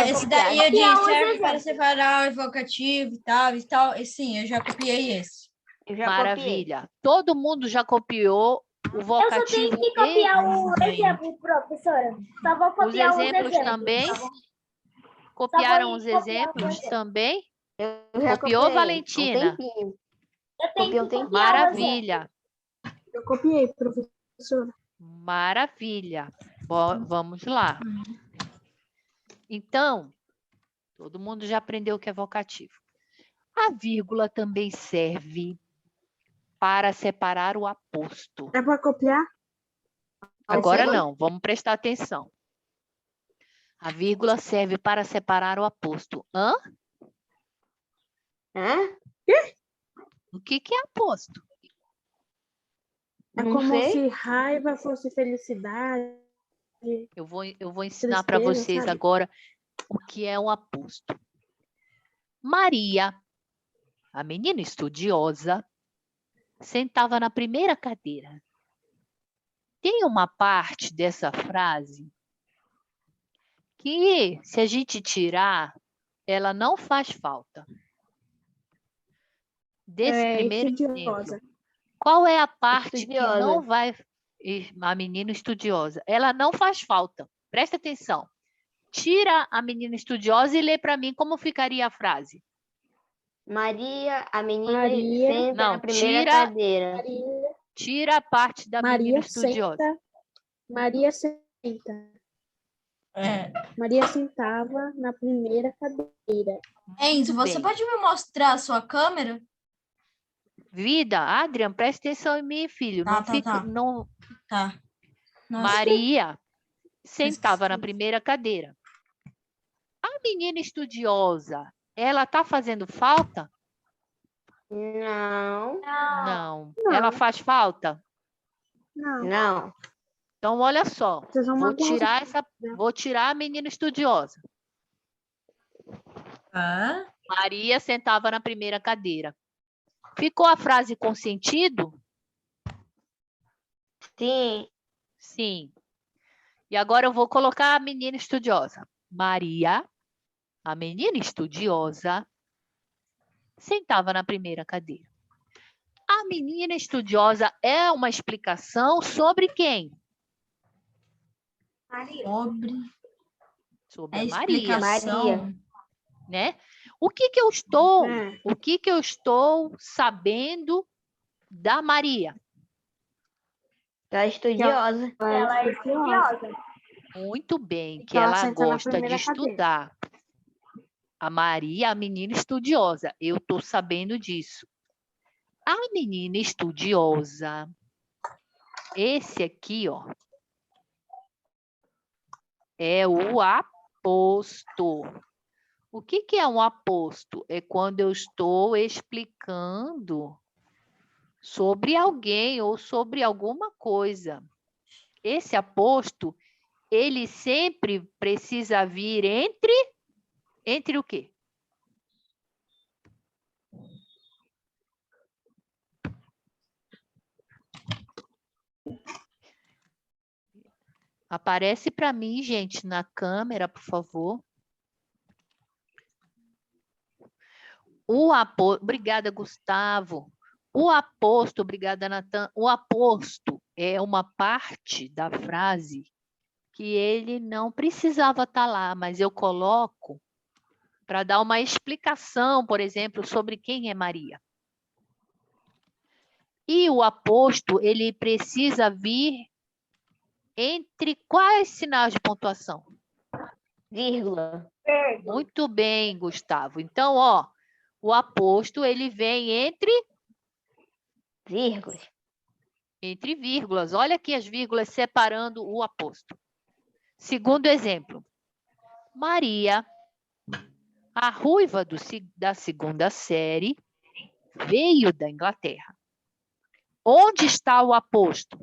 Esse daí eu disse, serve para separar o vocativo e tal. E sim, eu já copiei esse. Eu já Maravilha. Todo mundo já copiou o vocativo. o exemplo, professora. Só vou Os copiar exemplos também? Copiaram os exemplos também? Eu já Copiou, copiei. Valentina? Um tempinho. Eu Copiei um tempinho. Maravilha. Eu copiei, professora. Maravilha. Vamos lá. Então, todo mundo já aprendeu o que é vocativo. A vírgula também serve para separar o aposto. É para copiar? Agora não, vamos prestar atenção. A vírgula serve para separar o aposto. Hã? Hã? O que é aposto? É Não como sei. se raiva fosse felicidade. Eu vou ensinar para Tristeza, vocês sabe? agora o que é um aposto. Maria, a menina estudiosa, sentava na primeira cadeira. Tem uma parte dessa frase que, se a gente tirar, ela não faz falta. Desse primeiro estudiosa. exemplo. Qual é a parte Estudiosa. que não vai... A menina estudiosa. Ela não faz falta. Presta atenção. Tira a menina estudiosa e lê para mim como ficaria a frase. Maria, a menina Maria. senta Não, na primeira tira- cadeira. Tira a parte da menina Maria estudiosa. senta. Maria senta. Maria sentava na primeira cadeira. Enzo, Muito você bem. pode me mostrar a sua câmera? Vida, Adrian, presta atenção em mim, filho. Tá, Não tá, fica, tá. não. Tá. Nossa. Maria sentava na Esqueci. primeira cadeira. A menina estudiosa, ela tá fazendo falta? Não. Não. Ela faz falta? Não, Não. Então, olha só. vocês vão magoar. Vou tirar a menina estudiosa. Maria sentava na primeira cadeira. Ficou a frase com sentido? Sim. Sim. E agora eu vou colocar a menina estudiosa. Maria, a menina estudiosa, sentava na primeira cadeira. A menina estudiosa é uma explicação sobre quem? Sobre É a Maria, explicação. né? O que que eu estou, É. o que que eu estou sabendo da Maria? Ela é estudiosa. Ela é estudiosa. Muito bem, que Então, ela ela senta na gosta de primeira cadeira. estudar. A Maria, a menina estudiosa. Eu estou sabendo disso. A menina estudiosa, esse aqui, ó, é o aposto. O que que é um aposto? É quando eu estou explicando sobre alguém ou sobre alguma coisa. Esse aposto, ele sempre precisa vir entre o quê? Aparece para mim, gente, na câmera, por favor. Obrigada, Gustavo. O aposto, obrigada, Natan. O aposto é uma parte da frase que ele não precisava estar lá, mas eu coloco para dar uma explicação, por exemplo, sobre quem é Maria. E o aposto, ele precisa vir entre quais sinais de pontuação? Vírgula. Muito bem, Gustavo. Então, ó, o aposto, ele vem entre Vírgulas. entre vírgulas. Olha aqui as vírgulas separando o aposto. Segundo exemplo. Maria, a ruiva da segunda série, veio da Inglaterra. Onde está o aposto?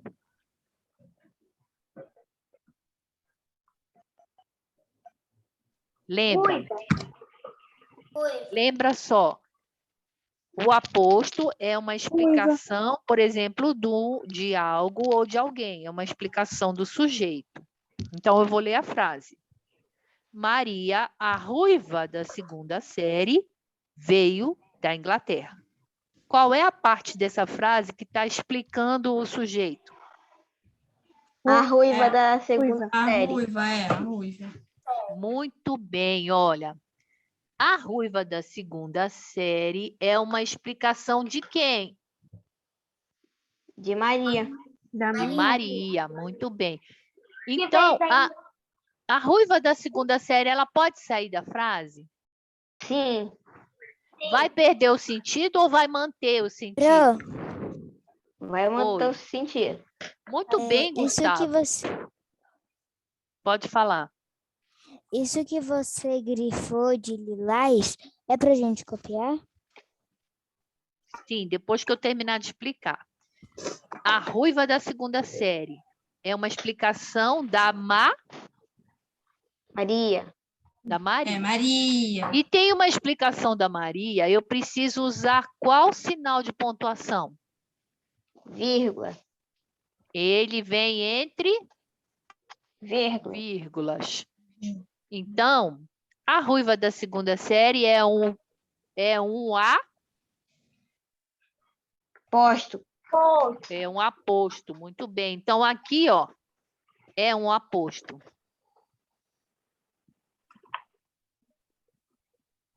Lembra? Lembra só. O aposto é uma explicação, por exemplo, de algo ou de alguém. É uma explicação do sujeito. Então, eu vou ler a frase. Maria, a ruiva da segunda série, veio da Inglaterra. Qual é a parte dessa frase que está explicando o sujeito? A ruiva da segunda A série. a ruiva. Muito bem, olha. A ruiva da segunda série é uma explicação de quem? De Maria. De Maria, muito bem. Então, a ruiva da segunda série, ela pode sair da frase? Sim. Vai perder o sentido ou vai manter o sentido? Vai manter Oi. o sentido. Muito bem, Isso Gustavo. que você, Pode falar. isso que você grifou de lilás é pra gente copiar? Sim, depois que eu terminar de explicar. A ruiva da segunda série é uma explicação da Maria. Maria. É Maria. E tem uma explicação da Maria, eu preciso usar qual sinal de pontuação? Vírgula. Ele vem entre Vírgula. vírgulas. Então, a ruiva da segunda série é um Posto. é um aposto. Muito bem. Então, aqui, ó, é um aposto.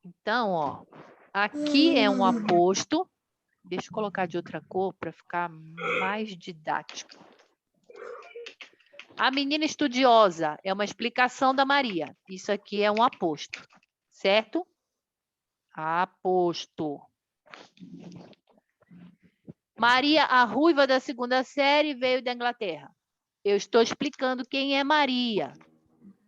Então, ó, aqui é um aposto. Deixa eu colocar de outra cor para ficar mais didático. A menina estudiosa é uma explicação da Maria. Isso aqui é um aposto, certo? Aposto. Maria, a ruiva da segunda série, veio da Inglaterra. Eu estou explicando quem é Maria.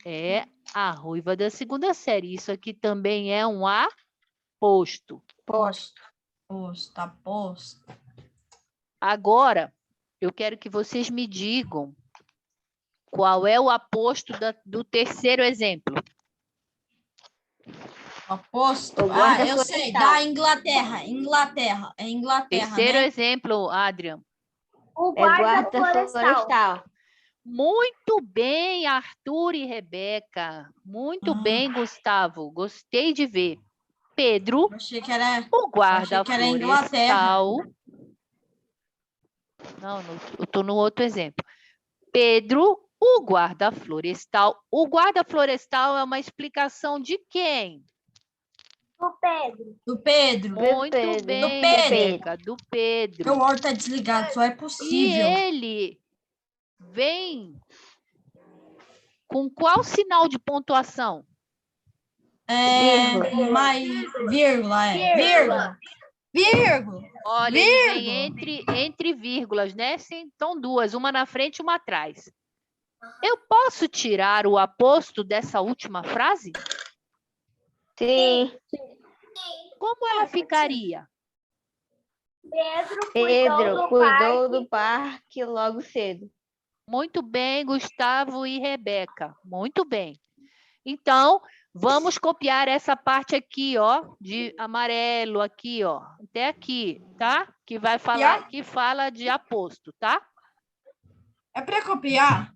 É a ruiva da segunda série. Isso aqui também é um aposto. Posto. Posto. Agora, eu quero que vocês me digam qual é o aposto do terceiro exemplo. Aposto. O guarda Eu sei. florestal. Da Inglaterra. Inglaterra. É Inglaterra, Terceiro né? exemplo, Adrian. O É guarda florestal. Muito bem, Arthur e Rebeca. Muito bem, Gustavo. Gostei de ver. Pedro, Eu achei que era... o guarda achei que era Inglaterra. florestal. Não, eu estou no outro exemplo. Pedro, o guarda florestal. O guarda florestal é uma explicação de quem? Do Pedro. Do Pedro. Muito Pedro. bem, Do Pedro. Rebeca, do Pedro. Meu áudio tá desligado, só é E possível. ele vem com qual sinal de pontuação? Mais vírgula, vírgula. Vírgula. Olha, ele vem entre vírgulas, né? Então, duas, uma na frente e uma atrás. Eu posso tirar o aposto dessa última frase? Sim. Como ela ficaria? Pedro cuidou do parque logo cedo. Muito bem, Gustavo e Rebeca. Muito bem. Então, vamos copiar essa parte aqui, ó, de amarelo aqui, ó, até aqui, tá? Que vai falar, que fala de aposto, tá? É para copiar?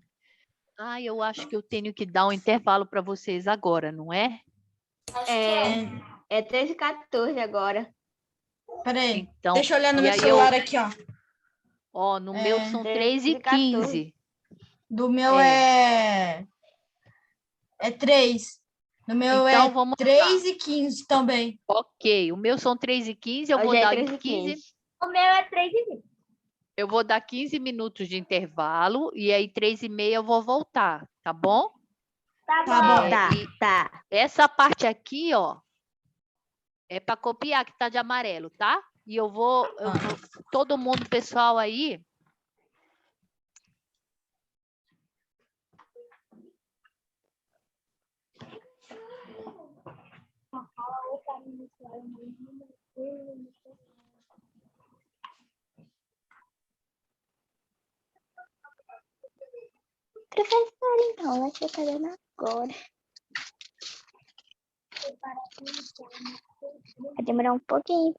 Ah, eu acho que eu tenho que dar um intervalo para vocês agora, não é? É 13h14 agora. Peraí, Então, deixa eu olhar no e meu aí celular aqui, ó. Ó, no meu são 3h15. Do meu é 3. No meu Então, é vamos lá. 3h15 também. Ok, o meu são 3h15, eu vou Hoje é dar 13h15. O meu é 3h20. eu vou dar 15 minutos de intervalo e aí 3h30 eu vou voltar, tá bom? Tá bom. Tá. Essa parte aqui, ó, é para copiar que tá de amarelo, tá? E eu vou, todo mundo, pessoal aí, Professora, então, vai ser fazendo agora. Vai demorar um pouquinho.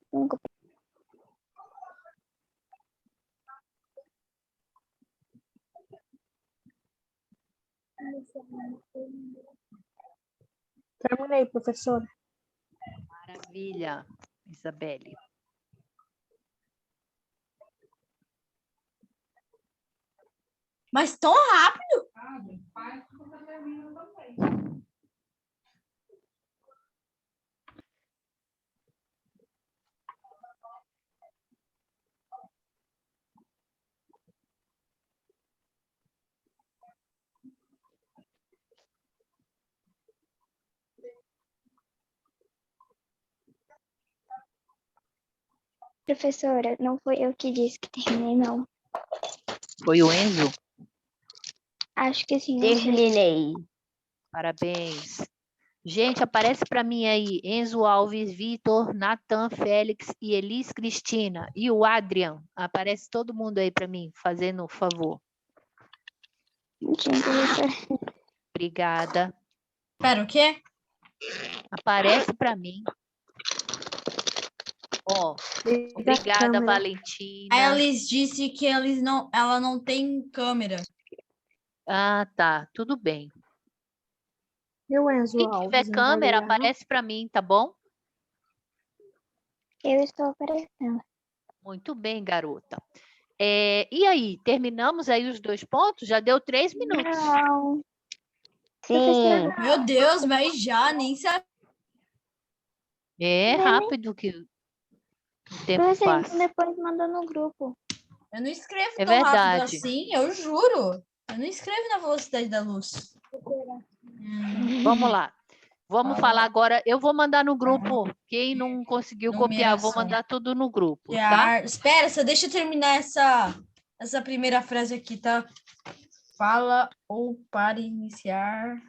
Terminei, professora. maravilha, Isabelle. Mas tão rápido? Professora, não foi eu que disse que terminei, não. Foi o Enzo? Acho que sim. Não sei. Terminei. Parabéns. Gente, aparece para mim aí, Enzo Alves, Vitor, Natan, Félix e Elis Cristina. E o Adrian. Aparece todo mundo aí para mim, fazendo um favor. Sim, professora. Obrigada. Pera, o quê? Aparece para mim. Ó, obrigada, Valentina. A Elis disse que ela não tem câmera. Ah, tá. Tudo bem. E o Enzo Quem Alves? tiver não vai câmera, ligar, não? aparece para mim, tá bom? Eu estou aparecendo. Muito bem, garota. E aí, terminamos aí os 2 pontos? Já deu 3 minutos. Não. Sim. Meu Deus, mas já nem sabe. É rápido que o tempo Professora, passa. então depois manda no grupo. Eu não escrevo É tão rápido verdade. assim, eu juro. Eu não escrevo na velocidade da luz. Vamos lá. Vamos falar agora. Eu vou mandar no grupo. Quem não conseguiu copiar, eu vou Numeração. mandar tudo no grupo, tá? Espera, só deixa eu terminar essa primeira frase aqui, tá? Fala ou para iniciar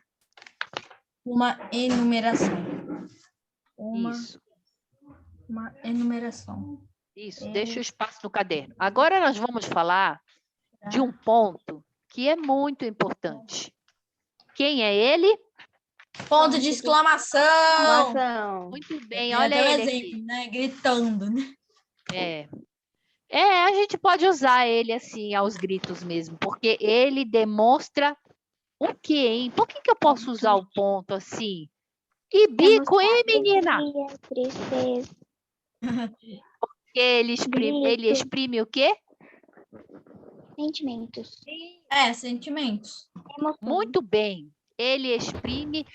uma enumeração. Isso. Uma enumeração. Isso. Deixa o espaço no caderno. Agora nós vamos falar de um ponto que é muito importante. Quem é ele? Ponto de exclamação! Exclamação. Muito bem, Tem olha até um ele exemplo, aqui. né? Gritando, né? A gente pode usar ele assim aos gritos mesmo, porque ele demonstra o quê, hein? Por que eu posso usar o ponto assim? Que bico, hein, menina? Tristeza. Porque ele exprime o quê? Sentimentos. Sentimentos. Emoções. Muito bem. Ele exprime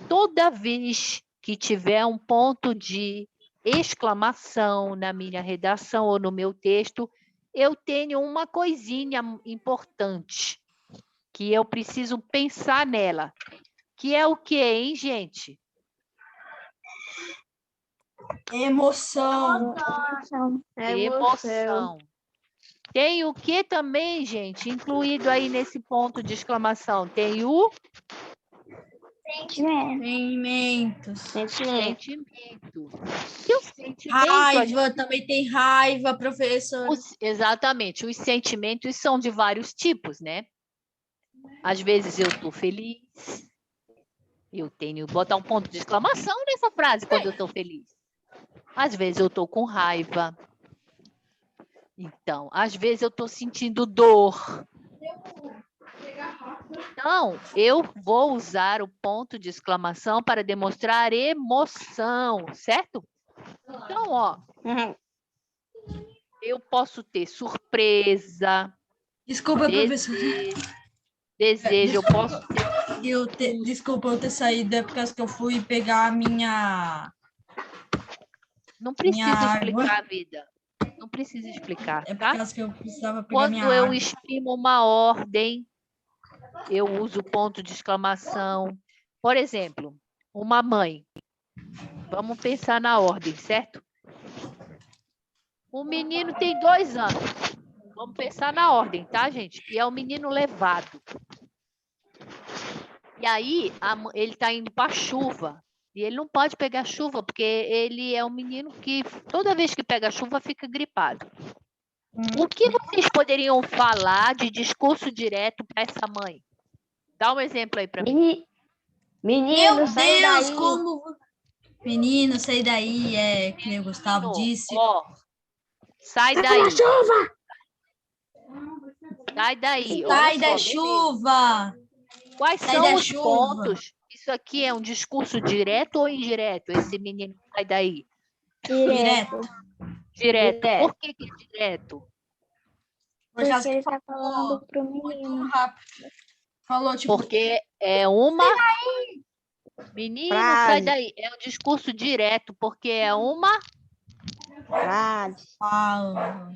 toda vez que tiver um ponto de exclamação na minha redação ou no meu texto, eu tenho uma coisinha importante que eu preciso pensar nela. Que é o quê, hein, gente? Emoção. Emoção. Tem o que também, gente, incluído aí nesse ponto de exclamação? Tem o Sentimentos. Sentimento. Sentimento. E o sentimento, a Raiva, também tem raiva, professor. Exatamente, os sentimentos são de vários tipos, né? Às vezes eu estou feliz, eu tenho que botar um ponto de exclamação nessa frase quando eu estou feliz. Às vezes eu estou com raiva. Então, às vezes eu estou sentindo dor. Então, eu vou usar o ponto de exclamação para demonstrar emoção, certo? Então, ó, eu posso ter surpresa, Desculpa, professor. desejo, eu posso ter... Desculpa eu ter saído, é por causa que eu fui pegar a minha... Não precisa água. explicar a vida. Não precisa explicar, É por tá? causa que eu precisava pegar minha Quando eu água. exprimo uma ordem, eu uso ponto de exclamação. Por exemplo, uma mãe. Vamos pensar na ordem, certo? O menino tem 2 anos. Vamos pensar na ordem, tá, gente? E é o menino levado. E aí, ele está indo para a chuva. E ele não pode pegar chuva, porque ele é um menino que, toda vez que pega chuva, fica gripado. O que vocês poderiam falar de discurso direto para essa mãe? Dá um exemplo aí para mim. Menino, Meu sai Deus, daí. como... Menino, sai daí, que nem o Gustavo disse. Ó, sai daí. Chuva! Sai daí. Sai olha da só, chuva! quais Sai são da os chuva. pontos? Isso aqui é um discurso direto ou indireto? Esse menino sai daí. Direto. Direto. Direto. Por que é direto? Porque ele tá falando pro menino. muito rápido. Falou, tipo... Porque é uma... Menino, sai Frase. daí. É um discurso direto, porque é uma... Frase. Fala.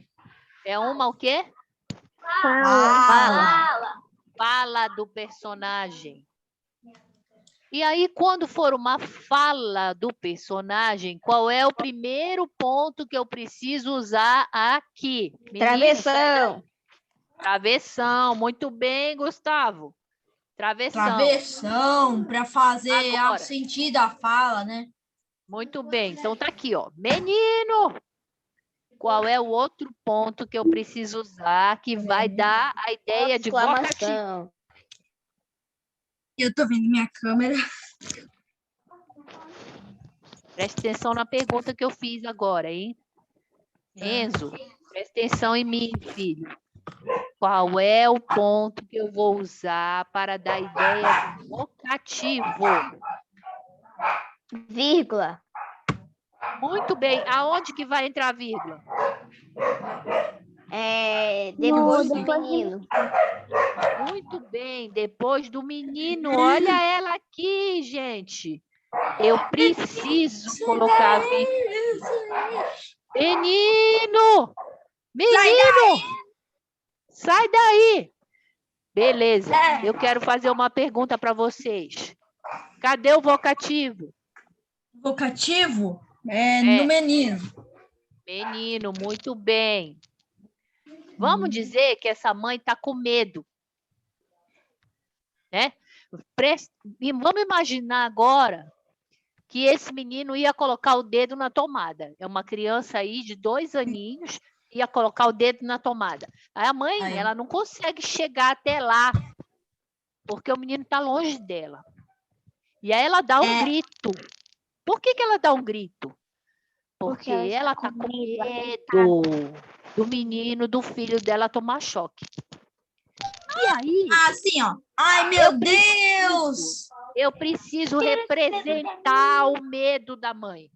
É uma o quê? Fala. Fala do personagem. E aí, quando for uma fala do personagem, qual é o primeiro ponto que eu preciso usar aqui? Menino, Travessão. travessão. Muito bem, Gustavo. Travessão. Travessão, para fazer Agora. sentido a fala, né? Muito bem. Então, tá aqui, ó. Menino! Qual é o outro ponto que eu preciso usar que vai dar a ideia de vocativo? Exclamação. Eu tô vendo minha câmera. Preste atenção na pergunta que eu fiz agora, hein? Enzo, preste atenção em mim, filho. Qual é o ponto que eu vou usar para dar ideia de vocativo? Vírgula. Muito bem. Aonde que vai entrar a vírgula? Depois do depois menino. Muito bem. Depois do menino. Olha ela aqui, gente. Eu preciso colocar a vírgula. Menino! Menino! Sai daí! Beleza. Eu quero fazer uma pergunta para vocês. Cadê o vocativo? Vocativo no menino. Menino, muito bem. Vamos dizer que essa mãe está com medo. Né? E vamos imaginar agora que esse menino ia colocar o dedo na tomada. É uma criança aí de 2 aninhos, ia colocar o dedo na tomada. Aí a mãe, ela não consegue chegar até lá, porque o menino está longe dela. E aí ela dá um grito. Por que ela dá um grito? Porque ela está com medo do menino, do filho dela tomar choque. E aí... Assim, ó. Ai, meu Deus! Eu preciso representar o medo da mãe.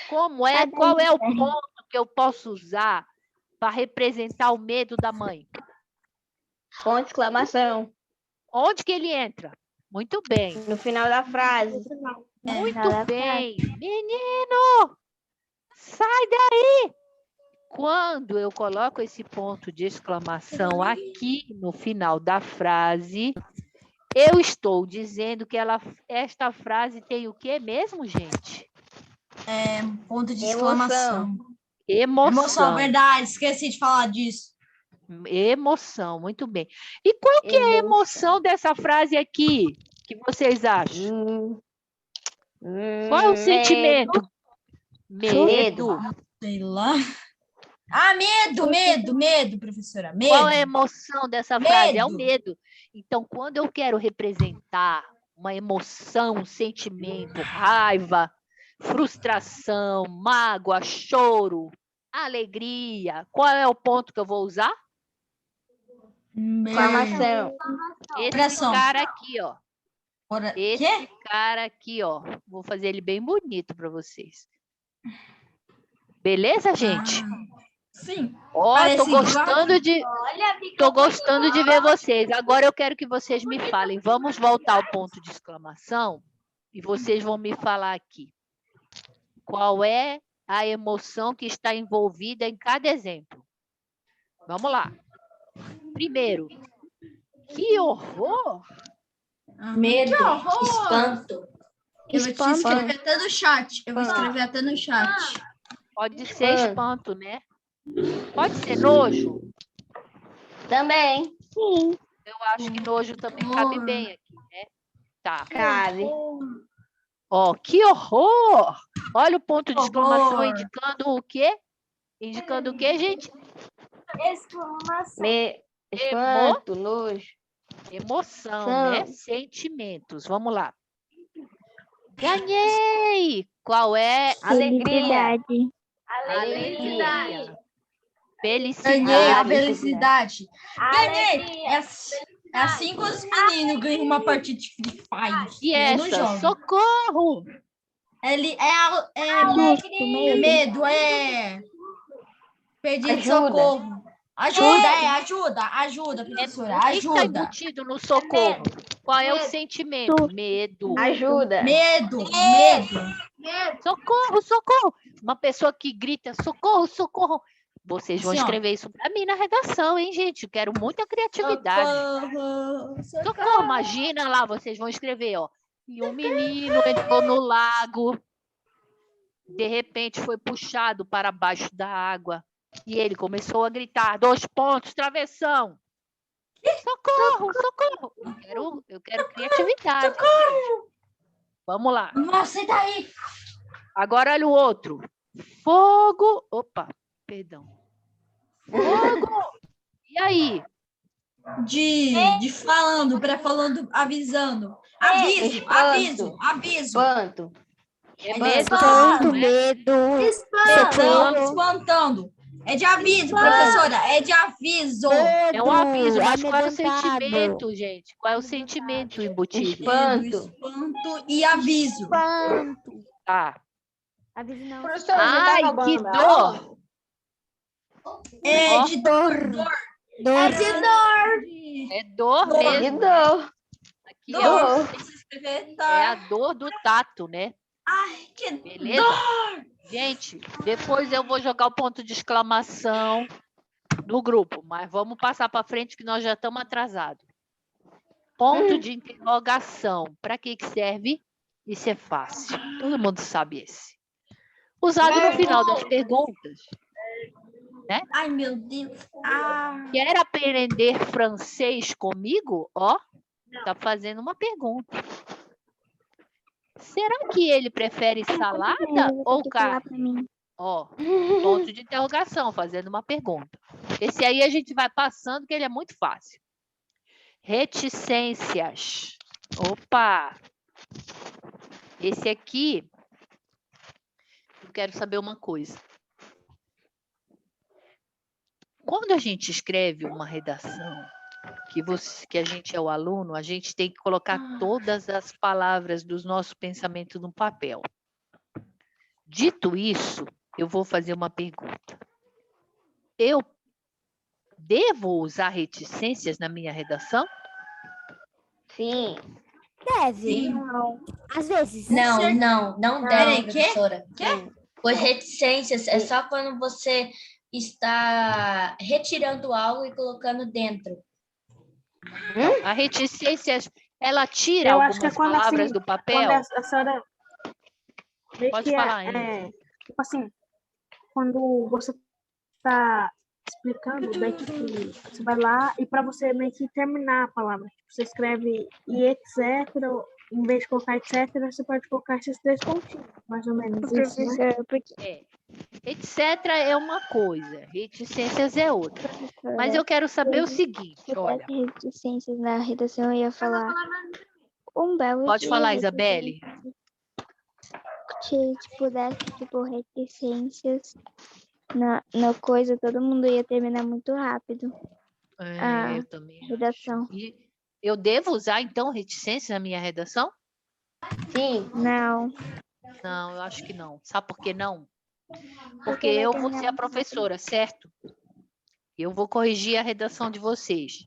Qual é o ponto que eu posso usar para representar o medo da mãe? Com exclamação. Onde que ele entra? Muito bem. No final da frase. Muito bem. Menino, sai daí! Quando eu coloco esse ponto de exclamação aqui no final da frase, eu estou dizendo que esta frase tem o quê mesmo, gente? Ponto de exclamação. Emoção. Verdade. Esqueci de falar disso. Emoção, muito bem. E qual que é a emoção dessa frase aqui? que vocês acham? Qual é o Medo. sentimento? Medo. Sei lá. Medo, professora. Medo. Qual é a emoção dessa frase? É o Medo. medo. Então, quando eu quero representar uma emoção, um sentimento, raiva, frustração, mágoa, choro, alegria, qual é o ponto que eu vou usar? Exclamação. Esse Coração. cara aqui, ó. Esse Quê? cara aqui, ó. Vou fazer ele bem bonito para vocês. Beleza, gente? Sim. Ó, Parece tô gostando de ver vocês. Agora eu quero que vocês me falem. Vamos voltar ao ponto de exclamação e vocês vão me falar aqui. Qual é a emoção que está envolvida em cada exemplo? Vamos lá. Primeiro, que horror! Medo, Que horror! espanto. Eu vou te escrever até no chat. Eu vou escrever até no chat. Pode ser espanto, né? Pode ser nojo. Também. Sim. Eu acho que nojo também cabe bem aqui, né? Tá. Cabe. Ó, que horror! Olha o ponto de exclamação Horror. indicando o quê? Indicando o quê, gente? Exclamação. Espanto, nojo. Emoção, São. né? Sentimentos. Vamos lá. Ganhei! Qual é? Alegria. Felicidade. Alegria. Ganhei a Felicidade. felicidade. Ganhei! Alegria. É assim que os meninos ganham uma partida de Free Fire. E Eu não essa? jogo. Socorro! Medo, é... Perdi de Ajuda. socorro. Ajuda, professora, O que está ajuda. embutido no socorro? Qual é o sentimento? Medo. Ajuda. Medo. Socorro, socorro. Uma pessoa que grita socorro, socorro. Vocês vão Assim, ó. escrever isso para mim na redação, hein, gente? Eu quero muita criatividade. Socorro, imagina lá, vocês vão escrever, ó. E um menino entrou no lago, de repente foi puxado para baixo da água e ele começou a gritar: 2 pontos, travessão. Socorro, socorro. Eu quero criatividade. Vamos lá. Nossa, e daí? Agora olha o outro. Fogo. Opa, perdão. Fogo. E aí? De falando, pré-falando, avisando. Aviso. Espanto. É medo, Espanto, né? medo. Espantando. É de aviso, professora. É de aviso. É um aviso, mas qual é o amedrontado. sentimento, gente? Qual é o sentimento embutido? Espanto. Espanto e aviso. Espanto. Tá. Aviso não. Professora, já tá Ai, acabando que a minha aula? dor! É Ó. de dor. Dor. É dor Dor. E mesmo. dor. Aqui é, Escrever é a dor do tato, né? que Beleza? Gente, depois eu vou jogar o ponto de exclamação no grupo, mas vamos passar para frente que nós já estamos atrasados. Ponto de interrogação. Para que serve? Isso é fácil. Todo mundo sabe esse. Usado no final das perguntas. Ai, meu Deus. Quer aprender francês comigo? Ó, tá fazendo uma pergunta. Será que ele prefere salada ou carne? Ó, ponto de interrogação, fazendo uma pergunta. Esse aí a gente vai passando, que ele é muito fácil. Reticências. Opa! Esse aqui, eu quero saber uma coisa. Quando a gente escreve uma redação, que a gente é o aluno, a gente tem que colocar todas as palavras dos nossos pensamentos no papel. Dito isso, eu vou fazer uma pergunta. Eu devo usar reticências na minha redação? Sim. Deve. Não. Às vezes. Não Peraí, deve, quê? professora. Sim. Pois reticências é só quando você está retirando algo e colocando dentro. A reticências, ela tira Eu acho que é algumas quando, palavras assim, do Quando papel? a senhora vê Pode que falar, Inês. tipo assim, quando você tá explicando, daí tipo, você vai lá e para você meio que terminar a palavra, tipo, você escreve e etc, em vez de colocar etc, você pode colocar esses 3 pontinhos, mais ou menos isso, né? Professor, porque Etc. é uma coisa, reticências é outra. Mas eu quero saber o seguinte, olha. reticências na redação, eu ia falar um belo Pode dia, falar, Isabelle. Se pudesse, tipo, reticências na coisa, todo mundo ia terminar muito rápido. Eu também redação. acho. E eu devo usar, então, reticências na minha redação? Sim. Não. Não, eu acho que não. Sabe por que não? Porque Porque vai eu vou terminar ser a muito professora, certo? Eu vou corrigir a redação de vocês.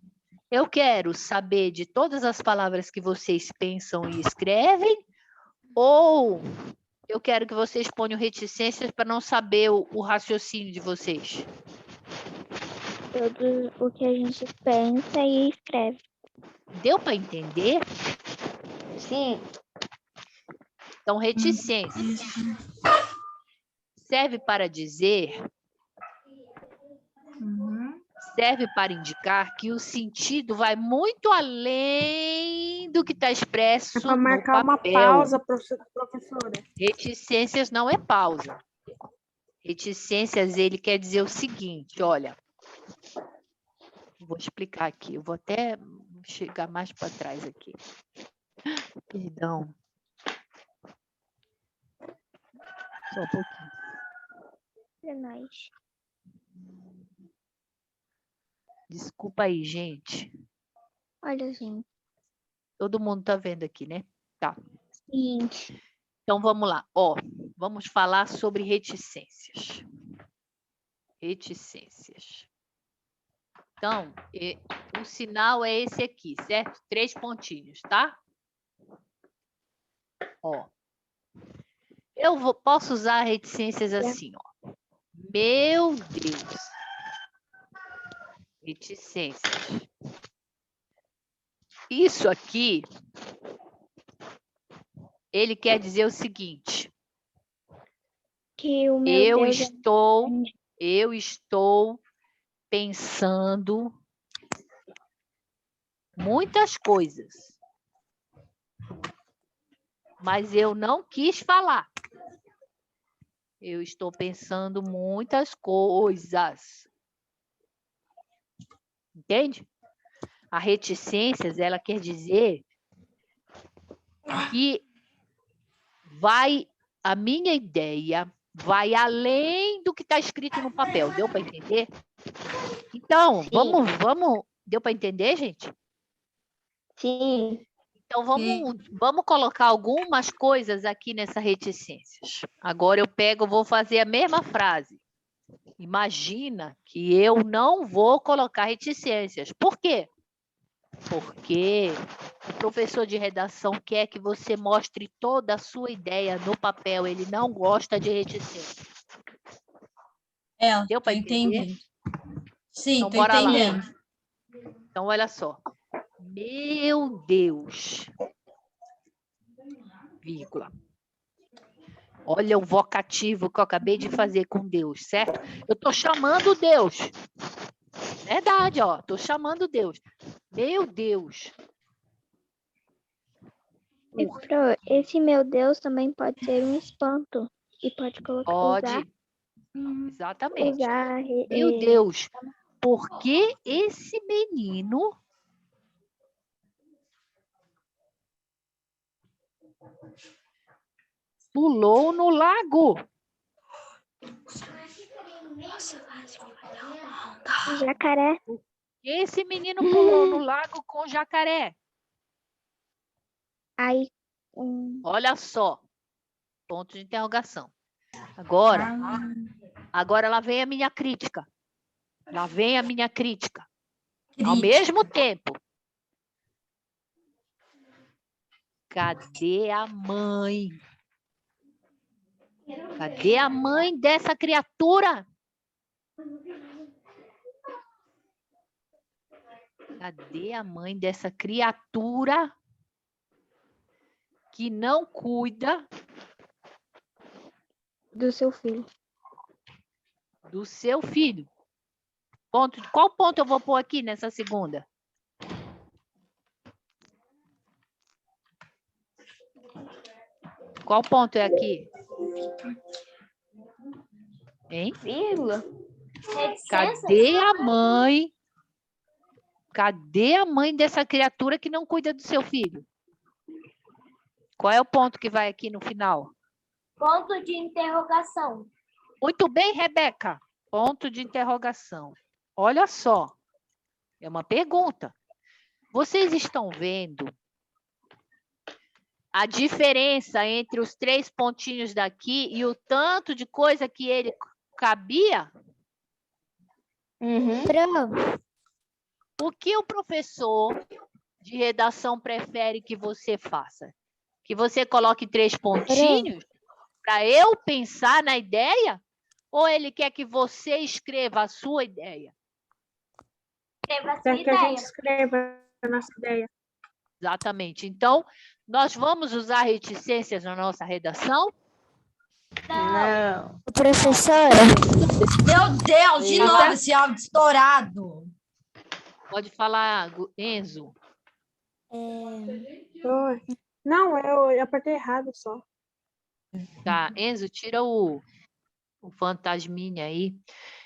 Eu quero saber de todas as palavras que vocês pensam e escrevem, ou eu quero que vocês ponham reticências para não saber o raciocínio de vocês? Tudo o que a gente pensa e escreve. Deu para entender? Sim. Então, reticências serve para dizer, serve para indicar que o sentido vai muito além do que está expresso É para no marcar uma papel. pausa, professora. Reticências não é pausa. Reticências, ele quer dizer o seguinte, olha. Vou explicar aqui, eu vou até chegar mais para trás aqui. Perdão. Só um pouquinho. É nóis. Desculpa aí, gente. Olha, gente. Todo mundo tá vendo aqui, né? Tá. Sim. Então, vamos lá. Ó, vamos falar sobre reticências. Reticências. Então, o sinal é esse aqui, certo? 3 pontinhos, tá? Ó. Posso usar reticências assim, ó. Meu Deus. Reticências. Isso aqui, ele quer dizer o seguinte. Que o meu Deus eu estou pensando muitas coisas, mas eu não quis falar. Eu estou pensando muitas coisas. Entende? A reticências, ela quer dizer que a minha ideia vai além do que está escrito no papel. Deu para entender? Então, vamos. Deu para entender, gente? Sim. Então, vamos colocar algumas coisas aqui nessa reticências. Agora eu vou fazer a mesma frase. Imagina que eu não vou colocar reticências. Por quê? Porque o professor de redação quer que você mostre toda a sua ideia no papel. Ele não gosta de reticências. Deu para entender? Sim, então, tô bora entendendo. lá. Então, olha só. Meu Deus. Vírgula. Olha o vocativo que eu acabei de fazer com Deus, certo? Eu estou chamando Deus. Verdade, ó. Estou chamando Deus. Meu Deus. Esse meu Deus também pode ser um espanto. E pode colocar. Pode. Exatamente. Usar, Meu Deus. Por que esse menino pulou no lago? Jacaré. Esse menino pulou no lago com jacaré. Aí. Olha só. Ponto de interrogação. Agora lá vem a minha crítica. Lá vem a minha crítica. Ao mesmo tempo. Cadê a mãe? Cadê a mãe dessa criatura? Cadê a mãe dessa criatura que não cuida do seu filho? Do seu filho. Qual ponto eu vou pôr aqui nessa segunda? Qual ponto é aqui? Hein? Vírgula. Cadê a mãe? Cadê a mãe dessa criatura que não cuida do seu filho? Qual é o ponto que vai aqui no final? Ponto de interrogação. Muito bem, Rebeca. Ponto de interrogação. Olha só. É uma pergunta. Vocês estão vendo a diferença entre os 3 pontinhos daqui e o tanto de coisa que ele cabia? Uhum. O que o professor de redação prefere que você faça? Que você coloque 3 pontinhos para eu pensar na ideia? Ou ele quer que você escreva a sua ideia? Escreva a sua Quer que a ideia. gente escreva a nossa ideia. Exatamente. Então, nós vamos usar reticências na nossa redação? Não. Professora, Meu Deus, de Eita. novo esse áudio estourado. Pode falar, Enzo. Oi. Não, eu apertei errado só. Tá, Enzo, tira o fantasminha aí.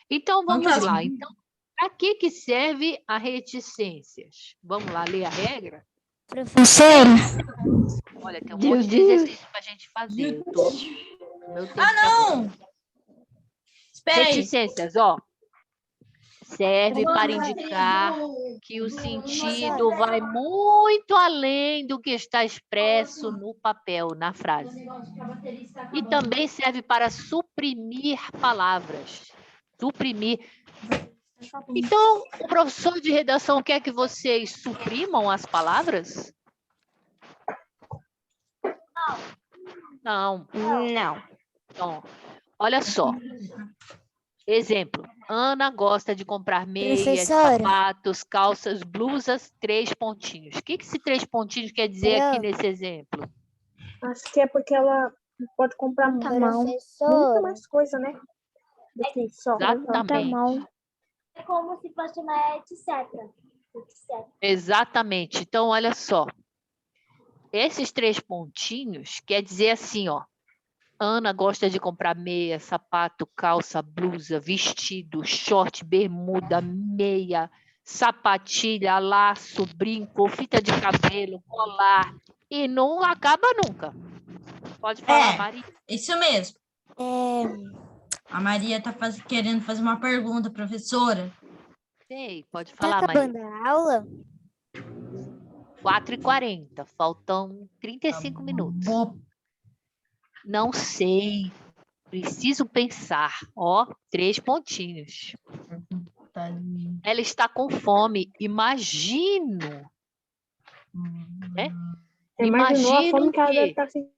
Então, vamos Fantasminha. lá. Então, para que serve a reticências? Vamos lá ler a regra? professora, Olha, tem um monte de exercício para a gente fazer. Meu tempo tá Não! Espera aí. Reticências, ó. Serve para indicar que o sentido vai muito além do que está expresso no papel, na frase. E também serve para suprimir palavras. Suprimir. Então, o professor de redação quer que vocês suprimam as palavras? Não. Não. Então, olha só. Exemplo. Ana gosta de comprar meias, Professora. sapatos, calças, blusas, 3 pontinhos. O que esses 3 pontinhos quer dizer aqui nesse exemplo? Acho que é porque ela pode comprar muita professora, mais coisa, né? Do que só. Exatamente. É como se fosse uma etc. Exatamente. Então, olha só. Esses 3 pontinhos quer dizer assim, ó. Ana gosta de comprar meia, sapato, calça, blusa, vestido, short, bermuda, meia, sapatilha, laço, brinco, fita de cabelo, colar. E não acaba nunca. Pode falar, Maria. Isso mesmo. A Maria tá querendo fazer uma pergunta, professora. Sei, pode tá falar, Maria. acabando a aula? 4h40, faltam 35 minutos. Boa. Não sei, preciso pensar. Ó, 3 pontinhos. Ela está com fome, imagino. Né? Você imaginou a fome que ela que- deve estar sentindo.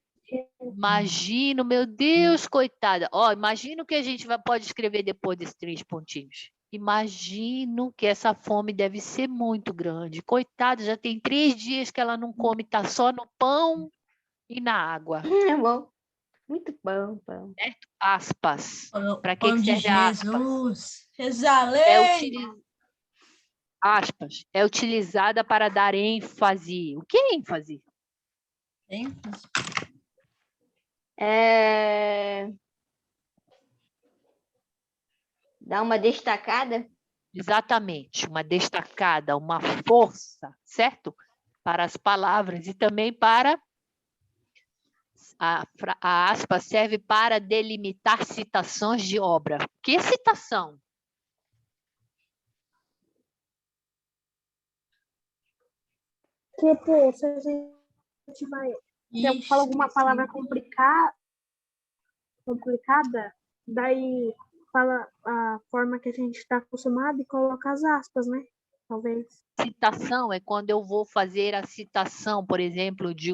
Imagino, meu Deus, coitada. Ó, imagino que a gente pode escrever depois desses 3 pontinhos. Imagino que essa fome deve ser muito grande. Coitada, já tem 3 dias que ela não come, tá só no pão e na água. É bom. Muito bom, pão. Aspas. Pra que Pão que de serve a aspas? Jesus. Jerusalém. Aspas. É utilizada para dar ênfase. O que é ênfase? Dá uma destacada? Exatamente. Uma destacada, uma força, certo? Para as palavras e também para... A aspa serve para delimitar citações de obra. Que citação? Tipo, se a gente vai... Se eu falo alguma palavra complicada, daí fala a forma que a gente está acostumado e coloca as aspas, né? Talvez. Citação é quando eu vou fazer a citação, por exemplo, de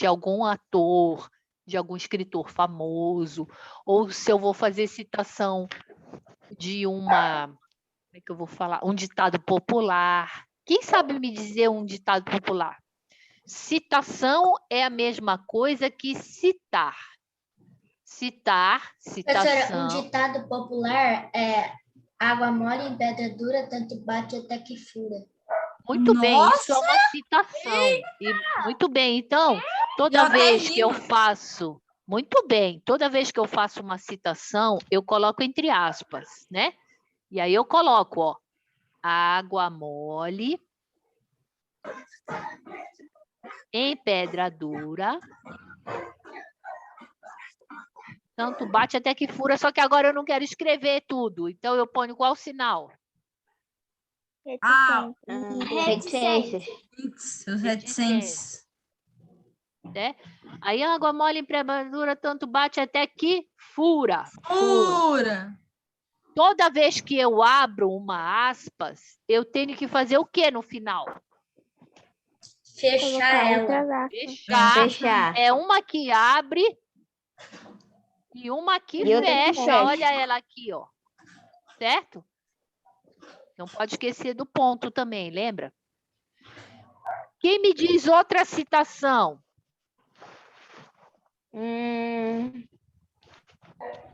algum ator, de algum escritor famoso, ou se eu vou fazer citação de uma, como é que eu vou falar? Um ditado popular. Quem sabe me dizer um ditado popular? Citação é a mesma coisa que citar. Citar, Professora, um citação. ditado popular é Água mole em pedra dura, tanto bate até que fura. Muito bem, isso é uma citação. E, muito bem, então, toda Eu até vez que eu rimo. faço... Muito bem, toda vez que eu faço uma citação, eu coloco entre aspas, né? E aí eu coloco, ó, água mole em pedra dura, tanto bate até que fura, só que agora eu não quero escrever tudo, então eu ponho qual sinal? Reticências. Os reticentes. Né? Aí água mole em pedra dura, tanto bate até que fura. Fura. Toda vez que eu abro uma aspas, eu tenho que fazer o que no final? Fechar ela. Fechar. É uma que abre e uma que E outra que fecha. fecha. Olha ela aqui, ó. Certo? Não pode esquecer do ponto também, lembra? Quem me diz outra citação?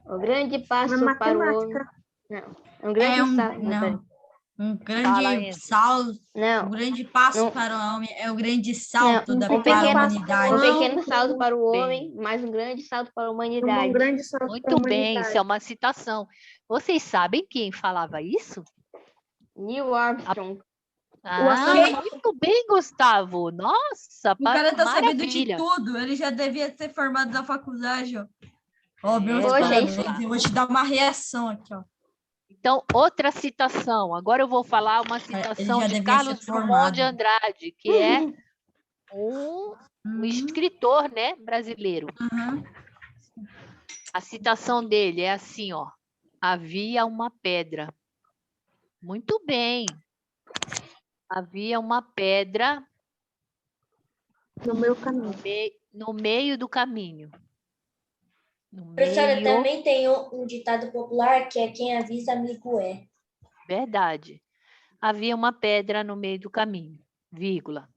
O grande passo Na para o homem. matemática. Não, um grande salto. Não. Um Fala, grande Enzo. salto. Não, Um grande passo Não. para o homem é o grande salto Não, para a humanidade. um pequeno salto para o Bem. homem, mas um grande salto para a Um humanidade. grande salto para a Muito bem, humanidade. isso é uma citação. Vocês sabem quem falava isso? Neil Armstrong. Muito bem, Gustavo. Nossa, O cara tá sabendo de maravilha. tudo. Ele já devia ter formado na faculdade, ó. Ó, meus Poxa, parabéns. isso. Eu vou te dar uma reação aqui, ó. Então, outra citação. Agora eu vou falar uma citação já de devia Carlos ser Drummond formado. de Andrade, que é um escritor, né, brasileiro. Uhum. A citação dele é assim, ó. Havia uma pedra. Muito bem. Havia uma pedra No meu caminho. no meio do caminho. No Professora, meio, também tem um ditado popular que é quem avisa amigo é. verdade. Havia uma pedra no meio do caminho, vírgula.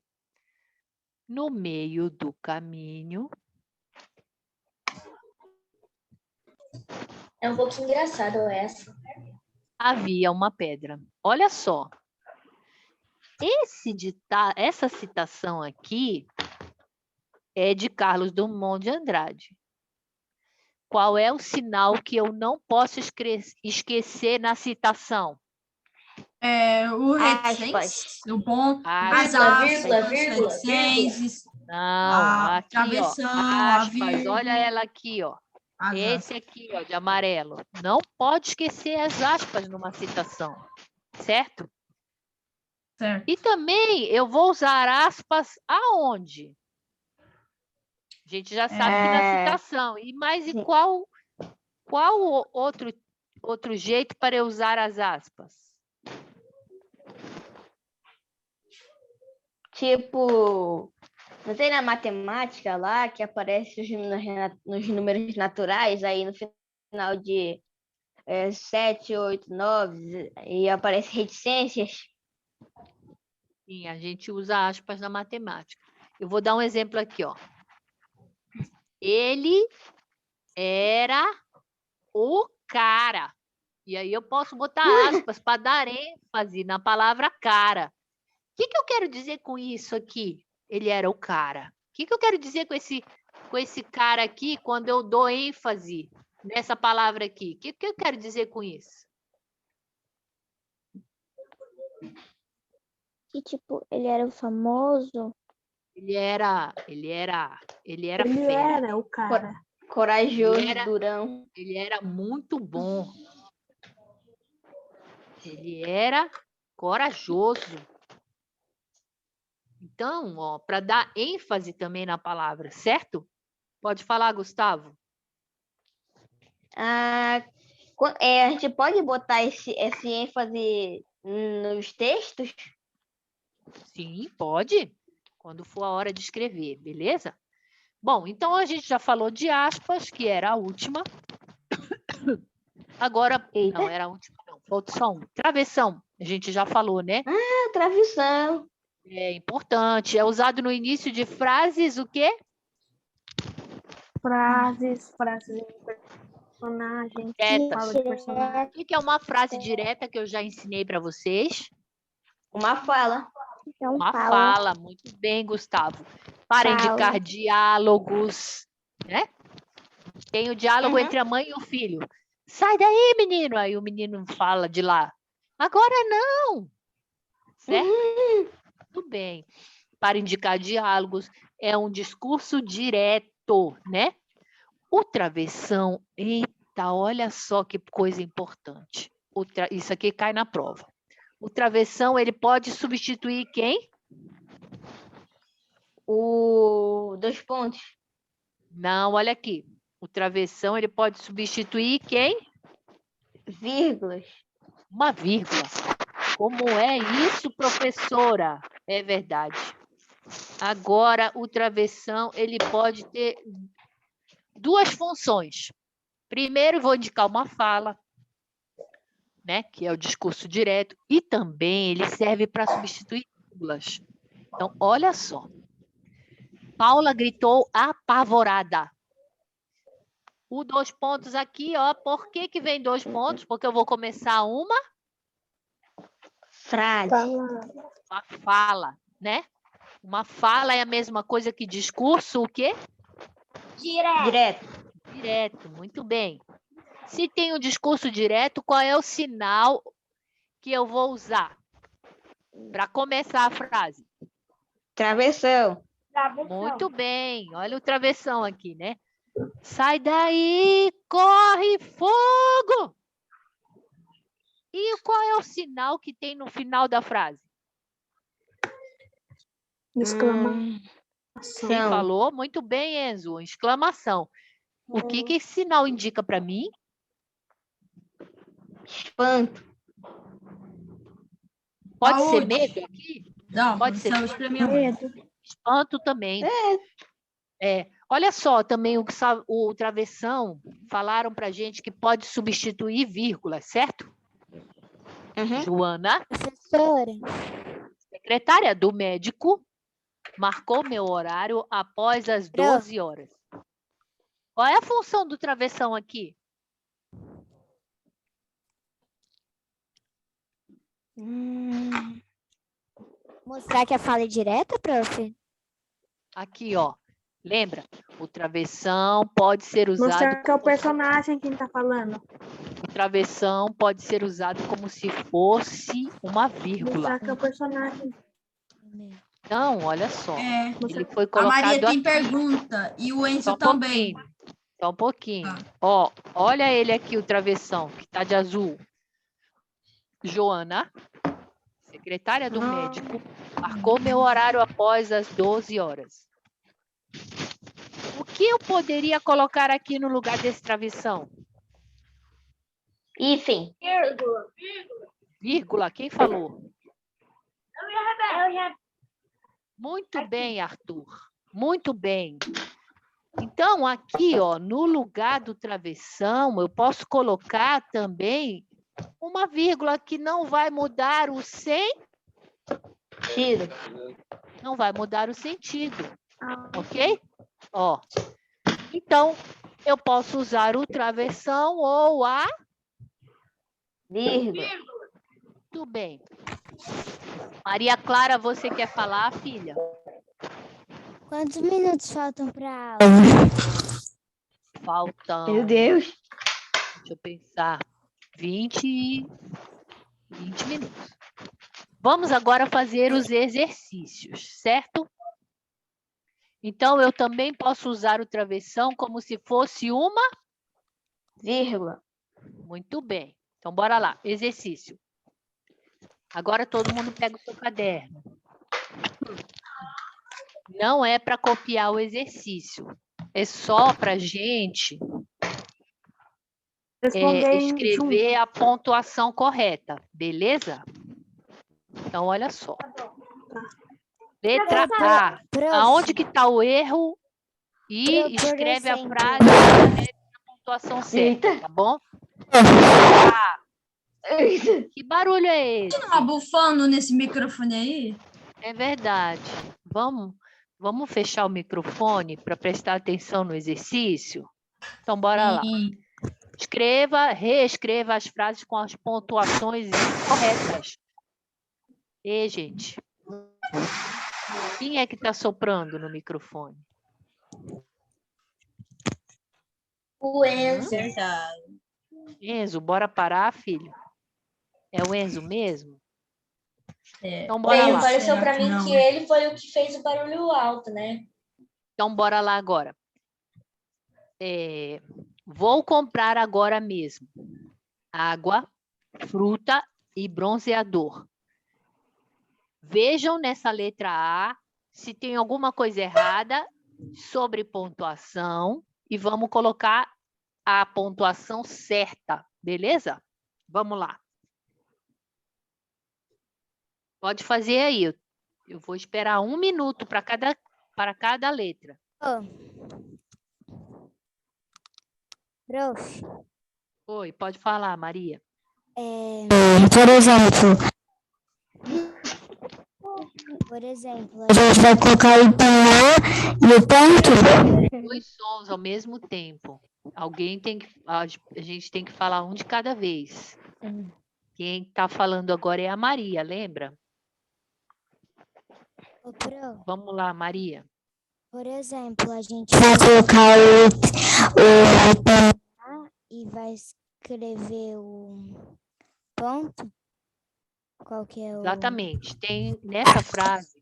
No meio do caminho, É um pouco engraçado essa. havia uma pedra. Olha só. Essa citação aqui é de Carlos Drummond de Andrade. Qual é o sinal que eu não posso esquecer na citação? O Aspas. reticência, o ponto, Aspas. as aspas, Vírgula, os vírgula, reticências, Não, aqui, travessão, ó. a Aspas, vírgula. olha ela aqui, ó. as Esse aqui, ó, de amarelo. Não pode esquecer as aspas numa citação, certo? Certo. E também eu vou usar aspas aonde? A gente já sabe que na citação. Mas e qual outro jeito para eu usar as aspas? Tipo, não tem na matemática lá que aparece nos números naturais, aí no final de 7, 8, 9, e aparece reticências. Sim, a gente usa aspas na matemática. Eu vou dar um exemplo aqui, ó. Ele era o cara. E aí eu posso botar aspas para dar ênfase na palavra cara. O que eu quero dizer com isso aqui? Ele era o cara. O que eu quero dizer com esse cara aqui quando eu dou ênfase nessa palavra aqui? O que eu quero dizer com isso? Que, tipo, ele era o famoso. Ele era fera. O cara. Corajoso, Ele era- durão. Ele era muito bom. Ele era corajoso. Então, ó, para dar ênfase também na palavra, certo? Pode falar, Gustavo. A gente pode botar esse ênfase nos textos? Sim, pode. Quando for a hora de escrever, beleza? Bom, então a gente já falou de aspas, que era a última. Agora, Eita. não era a última, não. Falta só um. Travessão, a gente já falou, né? Travessão. É importante. É usado no início de frases, o quê? Frases. personagem. Direta. Fala de personagem. O que é uma frase direta que eu já ensinei para vocês? Uma fala. Então, Uma fala. fala. Muito bem, Gustavo. Para Fala. indicar diálogos, né? Tem o diálogo entre a mãe e o filho. Sai daí, menino. Aí o menino fala de lá. Agora não. Certo? Muito bem. Para indicar diálogos, é um discurso direto, né? O travessão, eita, olha só que coisa importante. Isso aqui cai na prova. O travessão, ele pode substituir quem? O 2 pontos. Não, olha aqui. O travessão, ele pode substituir quem? Vírgulas. Uma vírgula. Como é isso, professora? É verdade. Agora, o travessão, ele pode ter duas funções. Primeiro, vou indicar uma fala, né, que é o discurso direto, e também ele serve para substituir vírgulas. Então, olha só. Paula gritou apavorada. O 2 pontos aqui, ó. Por que que vem 2 pontos? Porque eu vou começar uma Frase. uma fala, né? Uma fala é a mesma coisa que discurso, o quê? Direto. Direto, muito bem. Se tem um discurso direto, qual é o sinal que eu vou usar para começar a frase? Travessão. Muito bem. Olha o travessão aqui, né? Sai daí, corre, fogo! E qual é o sinal que tem no final da frase? Exclamação. Quem falou? Muito bem, Enzo. Exclamação. O que esse sinal indica para mim? Espanto. Pode ser Saúde. medo aqui? Não, Pode ser saúde pra minha mãe. espanto também. Olha só, também o travessão falaram para gente que pode substituir vírgula, certo? Joana, Professora, secretária do médico, marcou meu horário após as 12 horas. Qual é a função do travessão aqui? mostrar que a fala é direta, prof? Aqui, ó. Lembra? O travessão pode ser usado... Mostrar que é o personagem quem tá falando. O travessão pode ser usado como se fosse uma vírgula. Mostrar que é o personagem. Então, olha só. Ele foi A colocado Maria tem aqui. pergunta e o Enzo Só um também. pouquinho. Só um pouquinho. Ó, olha ele aqui, o travessão, que está de azul. Joana, secretária do médico, marcou meu horário após as 12 horas. O que eu poderia colocar aqui no lugar desse travessão? Hífen. Vírgula, quem falou? Muito bem, Arthur. Muito bem. Então, aqui, ó, no lugar do travessão, eu posso colocar também uma vírgula que não vai mudar o sentido. Não vai mudar o sentido. Ok? Ó. Então, eu posso usar o travessão ou a... Vírgula. Muito bem. Maria Clara, você quer falar, filha? Quantos minutos faltam para aula? Faltam... Meu Deus. Deixa eu pensar. 20 minutos. Vamos agora fazer os exercícios, certo? Então, eu também posso usar o travessão como se fosse uma... Vírgula. Muito bem. Então, bora lá. Exercício. Agora, todo mundo pega o seu caderno. Não é para copiar o exercício. É só para a gente escrever a pontuação correta. Beleza? Então, olha só. Letra A. Aonde que está o erro? E escreve a frase na pontuação certa, tá bom? Que barulho é esse? Tem uma bufando nesse microfone aí? É verdade. Vamos fechar o microfone para prestar atenção no exercício? Então, bora lá. reescreva as frases com as pontuações incorretas. E, gente, quem é que está soprando no microfone? O Enzo. Verdade. Enzo, bora parar, filho? É o Enzo mesmo? É. Então, bora Bem, lá. pareceu para mim Não. que ele foi o que fez o barulho alto, né? Então, bora lá agora. Vou comprar agora mesmo água, fruta e bronzeador. Vejam nessa letra A se tem alguma coisa errada sobre pontuação e vamos colocar a pontuação certa, beleza? Vamos lá. Pode fazer aí. Eu vou esperar 1 minuto para cada letra. Prof, Oi, pode falar, Maria. por exemplo, a gente vai colocar o panô e o ponto. 2 sons ao mesmo tempo. A gente tem que falar um de cada vez. Quem está falando agora é a Maria, lembra? Ô, Prof, Vamos lá, Maria. por exemplo, a gente vai colocar o panô e vai escrever o ponto. Qual que é o... Exatamente. Tem nessa frase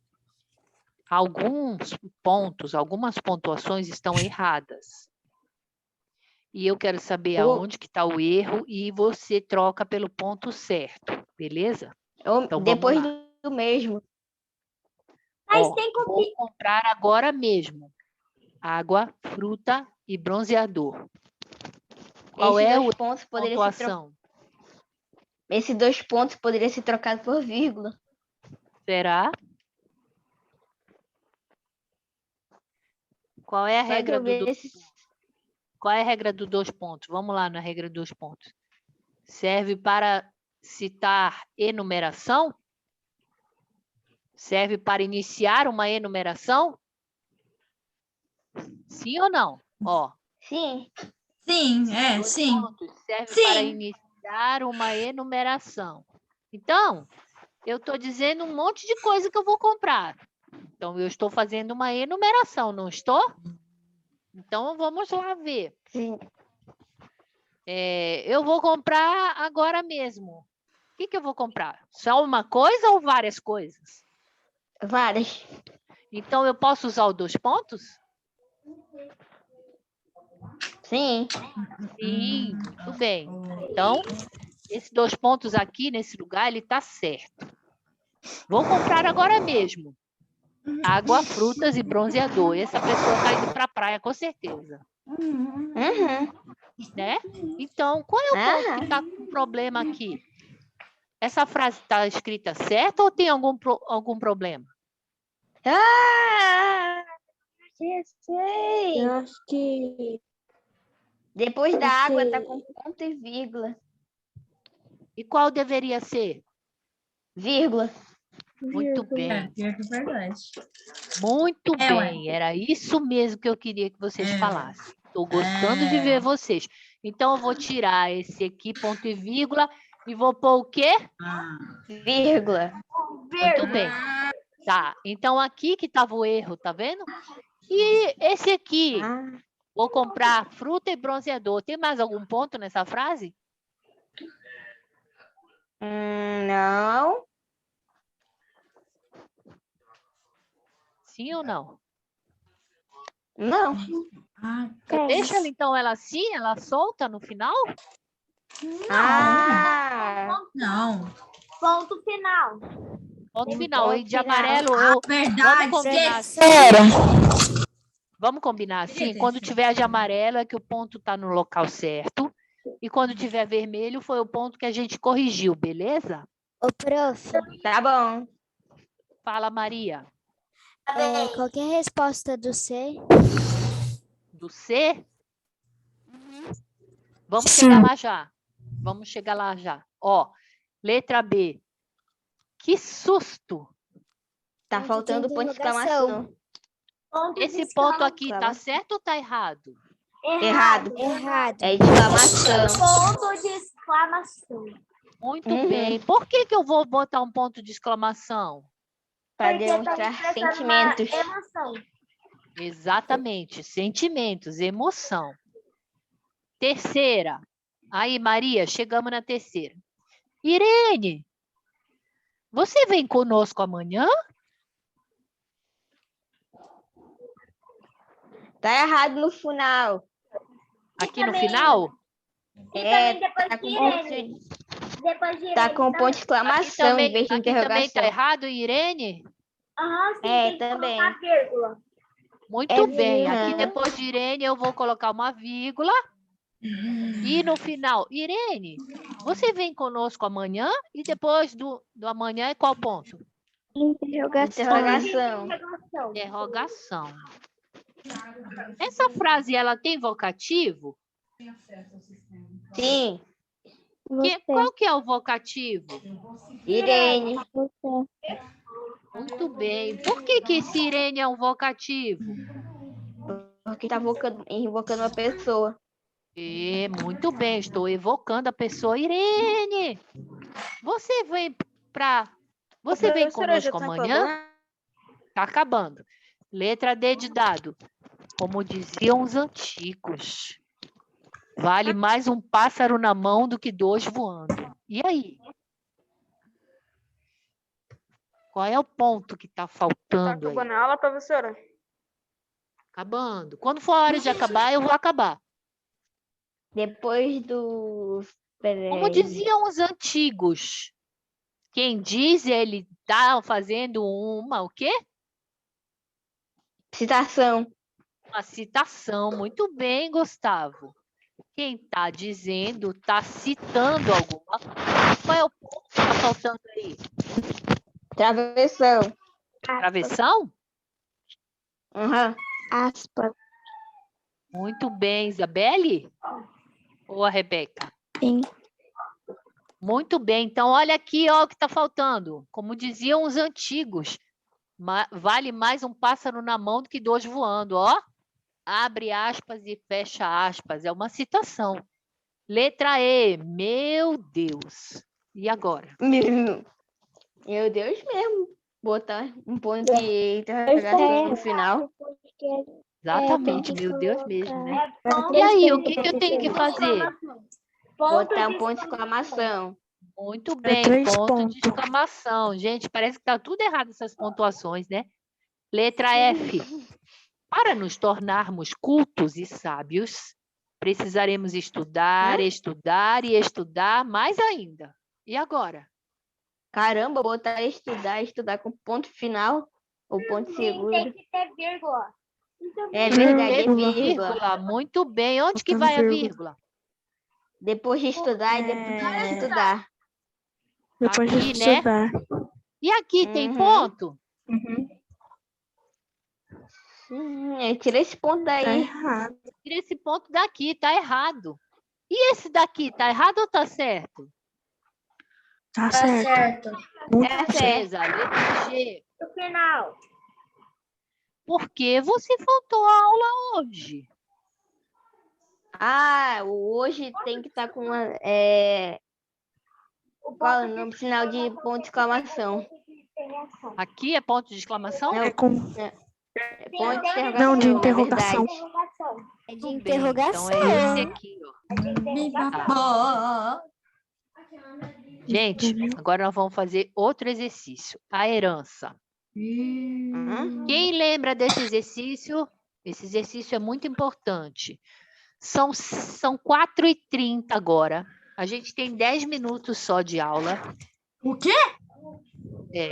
alguns pontos, algumas pontuações estão erradas. E eu quero saber aonde que está o erro e você troca pelo ponto certo, beleza? Então, Depois vamos lá. do mesmo. Mas Ó, tem como. vou comprar agora mesmo água, fruta e bronzeador. Qual Esses é dois a pontos poderiam ser pontuação? Esses 2 pontos poderiam ser trocados por vírgula. Será? Qual é a Só que regra eu do vejo 2 pontos? Qual é a regra do 2 pontos? Vamos lá na regra dos 2 pontos. Serve para citar enumeração? Serve para iniciar uma enumeração? Sim ou não? Ó, Sim. Sim, dois sim. pontos serve Sim. para iniciar uma enumeração. Então, eu estou dizendo um monte de coisa que eu vou comprar. Então, eu estou fazendo uma enumeração, não estou? Então, vamos lá ver. Sim. Eu vou comprar agora mesmo. O que eu vou comprar? Só uma coisa ou várias coisas? Várias. Então, eu posso usar os 2 pontos? Sim. Sim, muito bem. Então, esses 2 pontos aqui, nesse lugar, ele está certo. Vou comprar agora mesmo água, frutas e bronzeador. Essa pessoa está indo para a praia, com certeza. Uhum. Né? Então, qual é o ponto que está com problema aqui? Essa frase está escrita certa ou tem algum problema? Ah! Eu sei. Eu acho que Depois da Esse- água tá com ponto e vírgula. E qual deveria ser? Vírgula. Muito É, bem, pior que é verdade. muito É, ué. bem. Era isso mesmo que eu queria que vocês É. falassem. Estou gostando de ver vocês. Então, eu vou tirar esse aqui, ponto e vírgula, e vou pôr o quê? Vírgula. Muito bem. Tá, então aqui que estava o erro, tá vendo? E esse aqui, vou comprar fruta e bronzeador. Tem mais algum ponto nessa frase? Não. Sim ou não? Não. Deixa ela, então, ela assim, ela solta no final? Não. Ponto final. Ponto final. Aí de final. amarelo, Verdade, vamos combinar assim. Vamos combinar assim? Quando tiver de amarelo é que o ponto está no local certo. E quando tiver vermelho foi o ponto que a gente corrigiu, beleza? Ô, prof, Tá bom. Fala, Maria. qual que é a resposta do C? Do C? Vamos chegar lá já. Vamos chegar lá já. Ó, letra B. Que susto! Tá Ponto de faltando ponto de interrogação. exclamação. Esse ponto aqui tá certo ou tá errado? Errado. Errado. É exclamação. Ponto de exclamação. Muito Uhum. bem. Por que eu vou botar um ponto de exclamação? Para Porque tá demonstrar expressando uma sentimentos. emoção. Exatamente. Sentimentos, emoção. Terceira. Aí, Maria, chegamos na terceira. Irene, você vem conosco amanhã? Tá errado no final. Aqui no também- final? E É, também depois tá de com Irene. Depois de Tá Irene com ponto de também. exclamação em vez de Aqui também interrogação. está errado, Irene? Aham, sim, É, tem que também. colocar vírgula. Muito É bem. Aqui vírgula. depois de Irene eu vou colocar uma vírgula. E no final, Irene, você vem conosco amanhã? E depois do amanhã é qual ponto? Interrogação. Interrogação. Essa frase, ela tem vocativo? Sim. Qual que é o vocativo? Irene. Muito bem. Por que esse Irene é um vocativo? Porque tá invocando uma pessoa. Muito bem, estou evocando a pessoa. Irene, você vem conosco amanhã? Tá acabando. Letra D de dado. Como diziam os antigos. Vale mais um pássaro na mão do que dois voando. E aí? Qual é o ponto que está faltando aí? a aula, professora? Acabando. Quando for a hora de acabar, eu vou acabar. Depois do... Como diziam os antigos. Quem diz, ele está fazendo o quê? Citação. Uma citação. Muito bem, Gustavo. Quem está dizendo, está citando alguma coisa. Qual é o ponto que está faltando aí? Travessão. Travessão? Aham. Aspas. Muito bem, Isabelle? Ou a Rebeca? Sim. Muito bem. Então, olha aqui ó, o que está faltando. Como diziam os antigos, vale mais um pássaro na mão do que dois voando, ó. Abre aspas e fecha aspas. É uma citação. Letra E. Meu Deus. E agora? Meu Deus mesmo. Botar um ponto de interrogação no final. Exatamente, meu Deus mesmo, né? Ponto E aí, de o que eu tenho que fazer? exclamação. Botar um ponto de exclamação. Muito bem, ponto de exclamação. Gente, parece que está tudo errado essas pontuações, né? Letra F. Para nos tornarmos cultos e sábios, precisaremos estudar, estudar e estudar mais ainda. E agora? Caramba, botar estudar com ponto final ou ponto seguro. Tem que ter vírgula. É verdade, é Vírgula. vírgula. Muito bem. Onde que vai a vírgula? Depois de estudar e depois de estudar. Depois de Aqui, né? estudar. E aqui tem Uhum. ponto? Tira esse ponto Tá daí. errado. Tira esse ponto daqui, tá errado. E esse daqui, tá errado ou tá certo? Tá certo. É certo. Beleza, letra G. No final. Por que você faltou a aula hoje? Ah, o hoje tem que estar com uma, qual é o nome? Sinal de ponto de exclamação. Aqui é ponto de exclamação? Não, É com... ponto de interrogação. Não, de na interrogação. verdade. É de Tudo bem, interrogação. Então é esse aqui, ó. Gente, agora nós vamos fazer outro exercício. A herança. Quem lembra desse exercício? Esse exercício é muito importante. São 4h30 agora. A gente tem 10 minutos só de aula. O quê?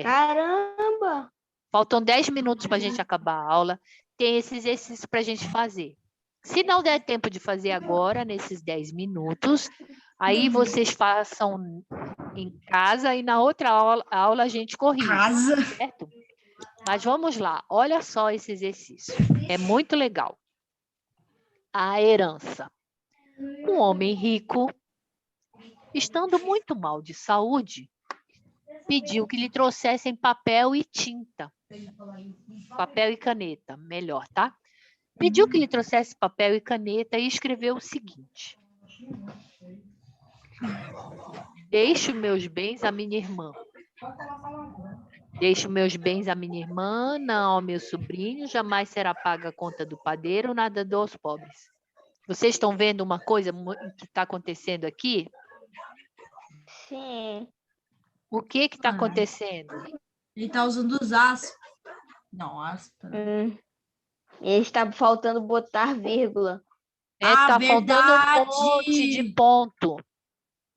Caramba! Faltam 10 minutos para a gente acabar a aula. Tem esse exercício para a gente fazer. Se não der tempo de fazer agora, nesses 10 minutos, aí vocês façam em casa e na outra aula a gente corrige. Certo? Mas vamos lá. Olha só esse exercício. É muito legal. A herança. Um homem rico, estando muito mal de saúde, pediu que lhe trouxessem papel e tinta. Papel e caneta, melhor, tá? Pediu que lhe trouxesse papel e caneta e escreveu o seguinte: deixo meus bens à minha irmã. Deixo meus bens à minha irmã, não ao meu sobrinho, jamais será paga a conta do padeiro, nada dou aos pobres. Vocês estão vendo uma coisa que está acontecendo aqui? Sim. O que está acontecendo? Ele está usando os aspas. Não, aspas. E está faltando botar vírgula. Está faltando um monte de verdade! ponto.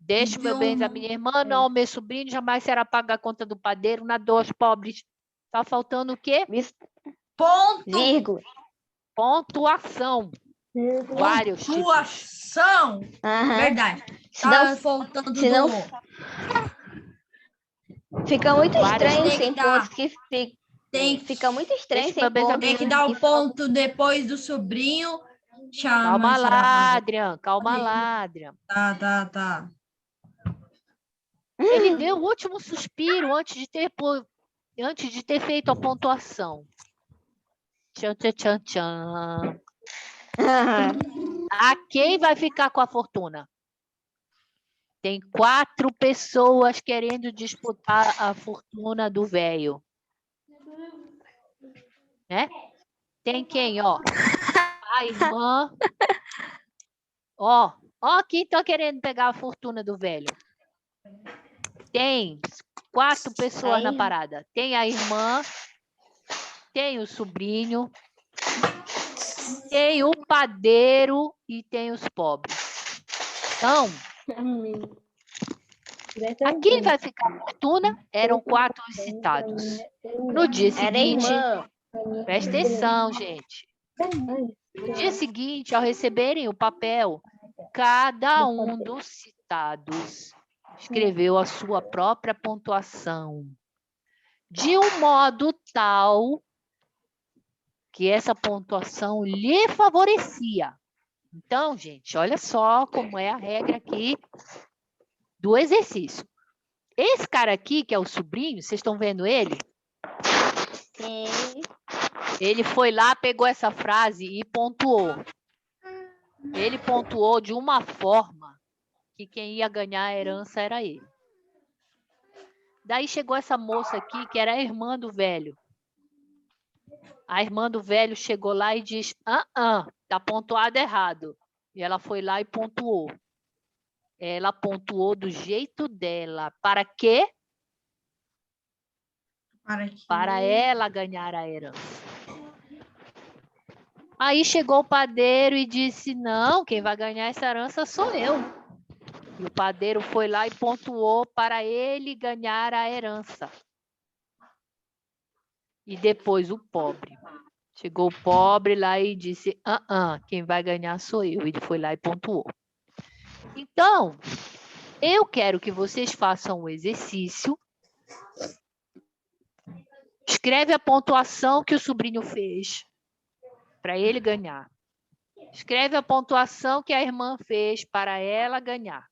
Deixo Deu meus bens à minha irmã, não ao meu sobrinho, jamais será paga a conta do padeiro, nada dou aos pobres. Está faltando o quê? Ponto! Vírgula. Pontuação. Vários tipos. Pontuação! Aham. Verdade. Se Tá não- faltando se não- Fica muito Várias estranho tem que sem dar. pontos que Tem, fica muito estranho Deixa sem meu bem pontos. tem que dar o ponto depois do sobrinho. Calma Chama, lá, Adriano. Calma lá, Adriano. Tá. Ele deu o último suspiro antes de ter feito a pontuação. Tchan, tchan, tchan, tchan. A quem vai ficar com a fortuna? Tem 4 pessoas querendo disputar a fortuna do velho. Né? Tem quem, ó? A irmã. Ó, quem tá querendo pegar a fortuna do velho. Tem 4 pessoas Aí. na parada. Tem a irmã, tem o sobrinho, tem o padeiro e tem os pobres. Então, a quem vai ficar a fortuna eram 4 os citados. No dia Era seguinte, irmã. presta atenção, gente. No dia seguinte, ao receberem o papel, cada um dos citados escreveu a sua própria pontuação, de um modo tal que essa pontuação lhe favorecia. Então, gente, olha só como é a regra aqui do exercício. Esse cara aqui, que é o sobrinho, vocês estão vendo ele? Sim. Ele foi lá, pegou essa frase e pontuou. Ele pontuou de uma forma que quem ia ganhar a herança era ele. Daí chegou essa moça aqui, que era a irmã do velho. A irmã do velho chegou lá e diz: tá pontuado errado. E ela foi lá e pontuou. Ela pontuou do jeito dela. Para quê? Para ela ganhar a herança. Aí chegou o padeiro e disse: não, quem vai ganhar essa herança sou eu. E o padeiro foi lá e pontuou para ele ganhar a herança. E depois o pobre. Chegou o pobre lá e disse: quem vai ganhar sou eu. Ele foi lá e pontuou. Então, eu quero que vocês façam o exercício. Escreve a pontuação que o sobrinho fez para ele ganhar. Escreve a pontuação que a irmã fez para ela ganhar.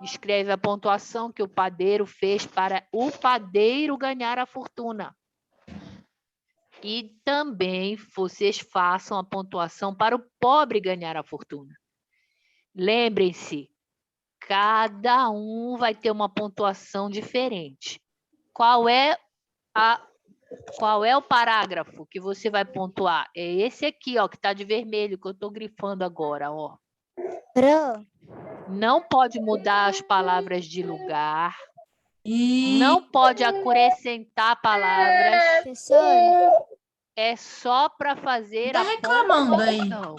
Escreve a pontuação que o padeiro fez para o padeiro ganhar a fortuna. E também vocês façam a pontuação para o pobre ganhar a fortuna. Lembrem-se, cada um vai ter uma pontuação diferente. Qual é o parágrafo que você vai pontuar? É esse aqui, ó, que está de vermelho, que eu estou grifando agora, ó. Não pode mudar as palavras de lugar. Não pode acrescentar palavras. Professora, É só para fazer Tá a reclamando aí. pontuação.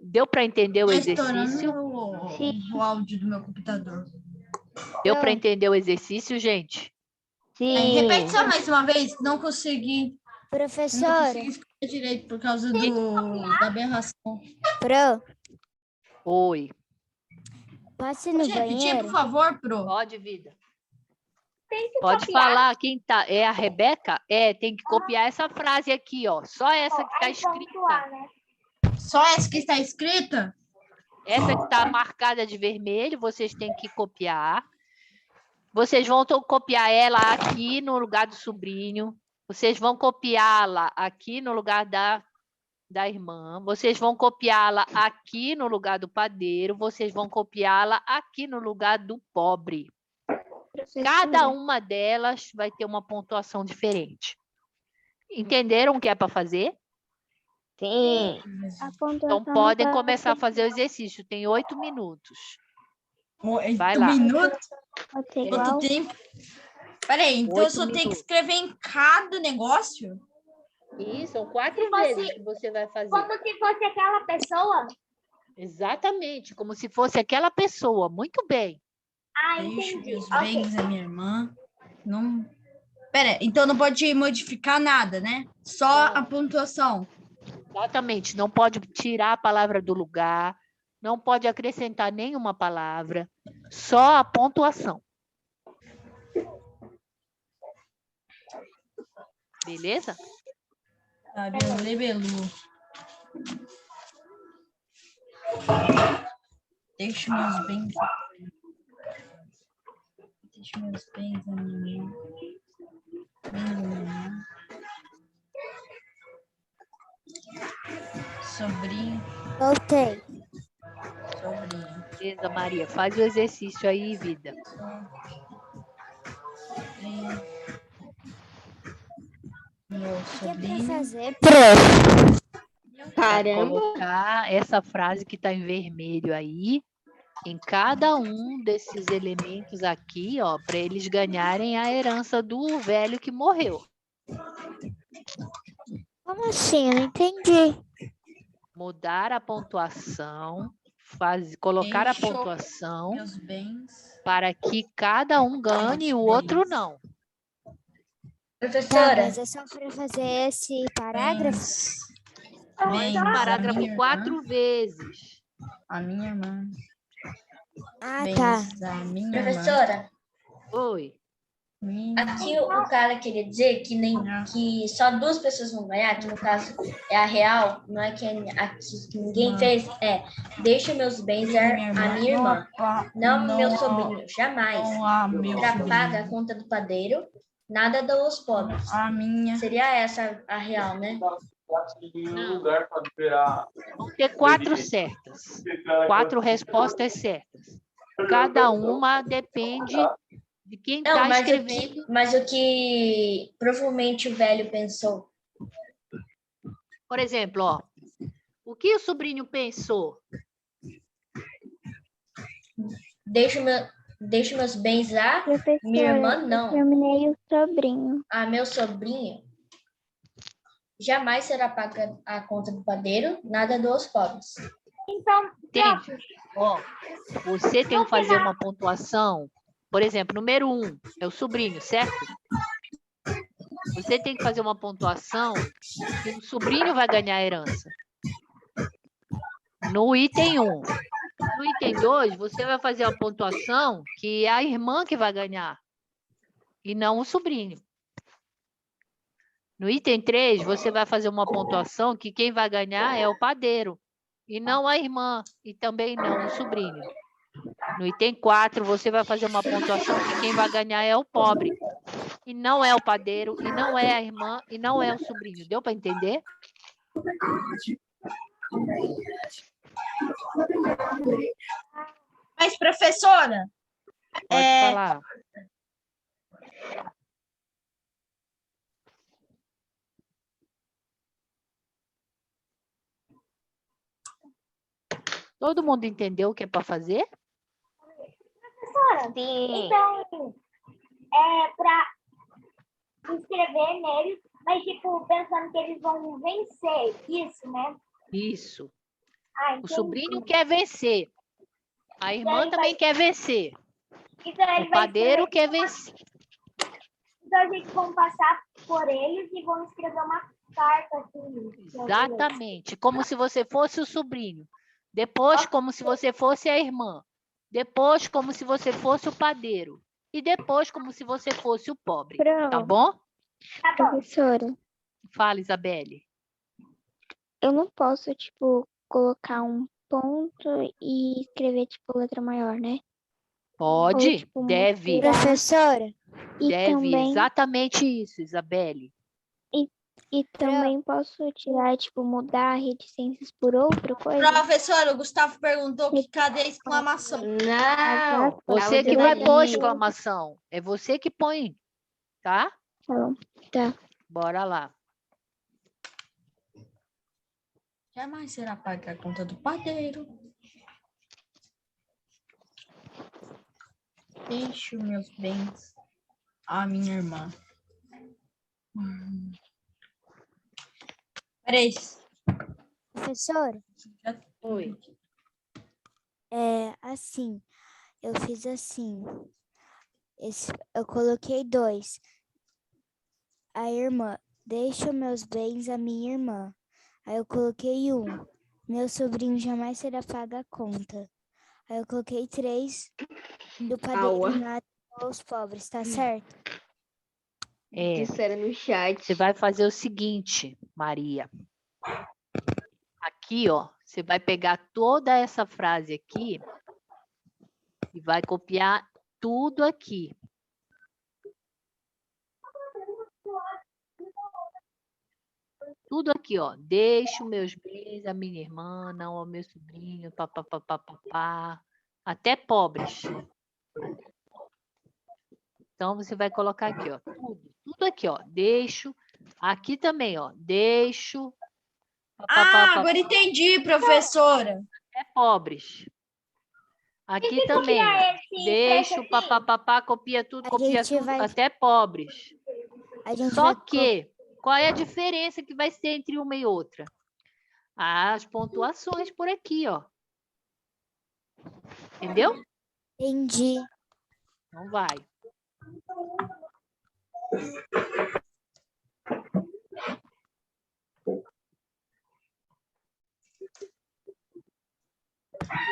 Deu para entender o Tá exercício? estourando o áudio do meu computador. Deu para entender o exercício, gente? Sim. Repete só mais uma vez, não consegui. Não professora, consegui escrever direito por causa da aberração. Oi. passe Pode no repetir, por banheiro. favor, Pro? Pode, vida. Pode falar, quem tá? É a Rebeca? Tem que copiar essa frase aqui, ó. Só essa que está escrita. Só essa que está escrita? Essa que está marcada de vermelho, vocês têm que copiar. Vocês vão copiar ela aqui no lugar do sobrinho. Vocês vão copiá-la aqui no lugar da irmã. Vocês vão copiá-la aqui no lugar do padeiro. Vocês vão copiá-la aqui no lugar do pobre. Cada uma delas vai ter uma pontuação diferente. Entenderam o que é para fazer? Sim. Então, podem começar a fazer o exercício. Tem 8 minutos. Vai 8 lá. minutos? Quanto Quanto tempo? Peraí, então eu 8 só tenho que minutos. escrever em cada negócio? Isso, são 4 Se fosse- vezes que você vai fazer. Como se fosse aquela pessoa. Exatamente, como se fosse aquela pessoa. Muito bem. Ah, Deixo entendi. meus Ok. bens a minha irmã. Não. Pera, então não pode modificar nada, né? Só Não. a pontuação. Exatamente. Não pode tirar a palavra do lugar. Não pode acrescentar nenhuma palavra. Só a pontuação. Beleza? Ariel Lebelu. Deixo meus bens. Deixo meus bens a minha irmã. Sobrinho. Voltei. Sobrinho. Beleza, Maria. Faz o exercício aí, vida. Sobrinho. Meu O que é pra sobrinho. fazer, prof? Vai Caramba. colocar essa frase que está em vermelho aí em cada um desses elementos aqui, ó, para eles ganharem a herança do velho que morreu. Como assim? Eu não entendi. Mudar a pontuação, colocar a Deixo pontuação Meus bens. para que cada um ganhe e o outro não. Tá, Professora, mas é só para fazer esse parágrafo? Bens, Esse a parágrafo minha 4 vezes. A minha irmã. Ah, Bens, tá. a minha irmã. professora, Oi. aqui o cara queria dizer que só 2 pessoas vão ganhar, que no caso é a real, não é que aqui que ninguém fez, deixa meus bens a minha irmã, não meu sobrinho, jamais. Não a meu Será paga a sobrinho. conta do padeiro, nada dos pobres. A minha. Seria essa a real, né? Vão ter 4 certas. 4 respostas certas. Cada uma depende de quem Não, está mas escrevendo. mas o que provavelmente o velho pensou. Por exemplo, ó, o que o sobrinho pensou? Deixo meus bens a minha irmã, não. Terminei o sobrinho. A meu sobrinho. Jamais será paga a conta do padeiro, nada dos pobres. Então, Entende? Ó, você tem que fazer uma pontuação. Por exemplo, número 1 é o sobrinho, certo? Você tem que fazer uma pontuação que o sobrinho vai ganhar a herança. No item 1. No item 2, você vai fazer a pontuação que é a irmã que vai ganhar, e não o sobrinho. No item 3, você vai fazer uma pontuação que quem vai ganhar é o padeiro, e não a irmã, e também não o sobrinho. No item 4, você vai fazer uma pontuação que quem vai ganhar é o pobre, e não é o padeiro, e não é a irmã, e não é o sobrinho. Deu para entender? Mas, professora, Pode falar. Todo mundo entendeu o que é para fazer? professora, Sim. então, é para inscrever neles, mas, tipo, pensando que eles vão vencer, isso, né? Isso. Ah, O entendi. sobrinho quer vencer. A irmã ele também vai- quer vencer. Então, ele O vai padeiro escrever- quer vencer. Então, a gente vai passar por eles e vão escrever uma carta assim. Exatamente. Como se você fosse o sobrinho. Depois, como se você fosse a irmã. Depois, como se você fosse o padeiro. E depois, como se você fosse o pobre. Tá bom? Tá bom. Professora, Fala, Isabelle. eu não posso, tipo, colocar um ponto e escrever, tipo, letra maior, né? Pode, Ou, tipo, deve. Professora, e Deve, também... exatamente isso, Isabelle. E também posso tirar, tipo, mudar a reticências por outra coisa? Professora, o Gustavo perguntou que cadê a exclamação? Não. Você que vai pôr exclamação. É você que põe, tá? Tá bom. Tá. Bora lá. Jamais será paga a conta do padeiro. Deixo meus bens à minha irmã. Peraí. Professor, Oi. assim, eu fiz assim. Eu coloquei 2. A irmã, deixo meus bens à minha irmã. Aí eu coloquei 1. Meu sobrinho jamais será paga a conta. Aí eu coloquei 3. Do padrinho aos pobres, tá certo? Disseram no chat. Você vai fazer o seguinte, Maria. Aqui, ó, você vai pegar toda essa frase aqui e vai copiar tudo aqui. Tudo aqui, ó. Deixo meus bens à minha irmã, não ao meu sobrinho, papapá. Até pobres. Então, você vai colocar aqui, ó. Tudo aqui, ó. Deixo. Aqui também, ó. Deixo. Agora entendi, professora. Até pobres. Aqui também. Deixo, papapá, copia tudo, até pobres. Só que, qual é a diferença que vai ser entre uma e outra? As pontuações por aqui, ó. Entendeu? Entendi. Então vai.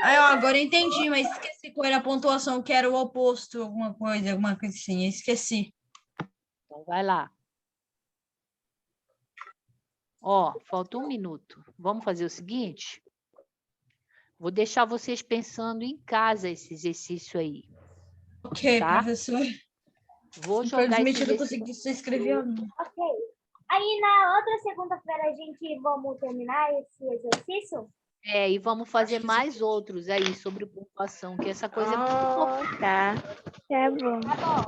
Agora eu entendi, mas esqueci qual era a pontuação, que era o oposto, alguma coisa assim, esqueci. Então vai lá. Ó, falta 1 minuto. Vamos fazer o seguinte? Vou deixar vocês pensando em casa esse exercício aí. Ok, tá? professor. Vou jogar Infelizmente esse eu não consegui se inscrever. Ok. Aí na outra segunda-feira a gente vamos terminar esse exercício? E vamos fazer mais outros aí sobre pontuação, que essa coisa é muito... Tá. Tá bom. Tá bom.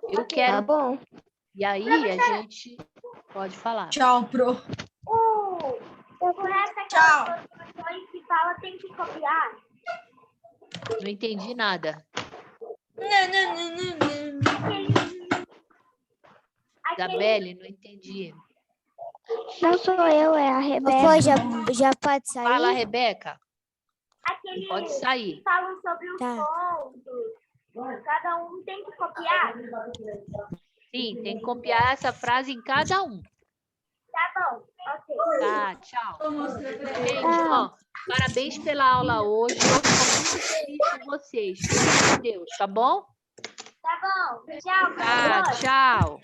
Eu quero... Tá bom. E aí a gente pode falar. Tchau, pro. O resto Tchau. das que fala tem que copiar. Não entendi nada. Isabelle, não entendi. Não sou eu, é a Rebeca. Já pode sair? Fala, Rebeca. Aquele Pode sair. que falam sobre os Tá. pontos. Cada um tem que copiar. Sim, tem que copiar essa frase em cada um. Tá bom. Ok. Tá, tchau. Gente, ó, parabéns pela aula hoje. Eu estou muito feliz com vocês. Pelo amor de Deus, tá bom? Tá bom. Tchau. Tá, tchau.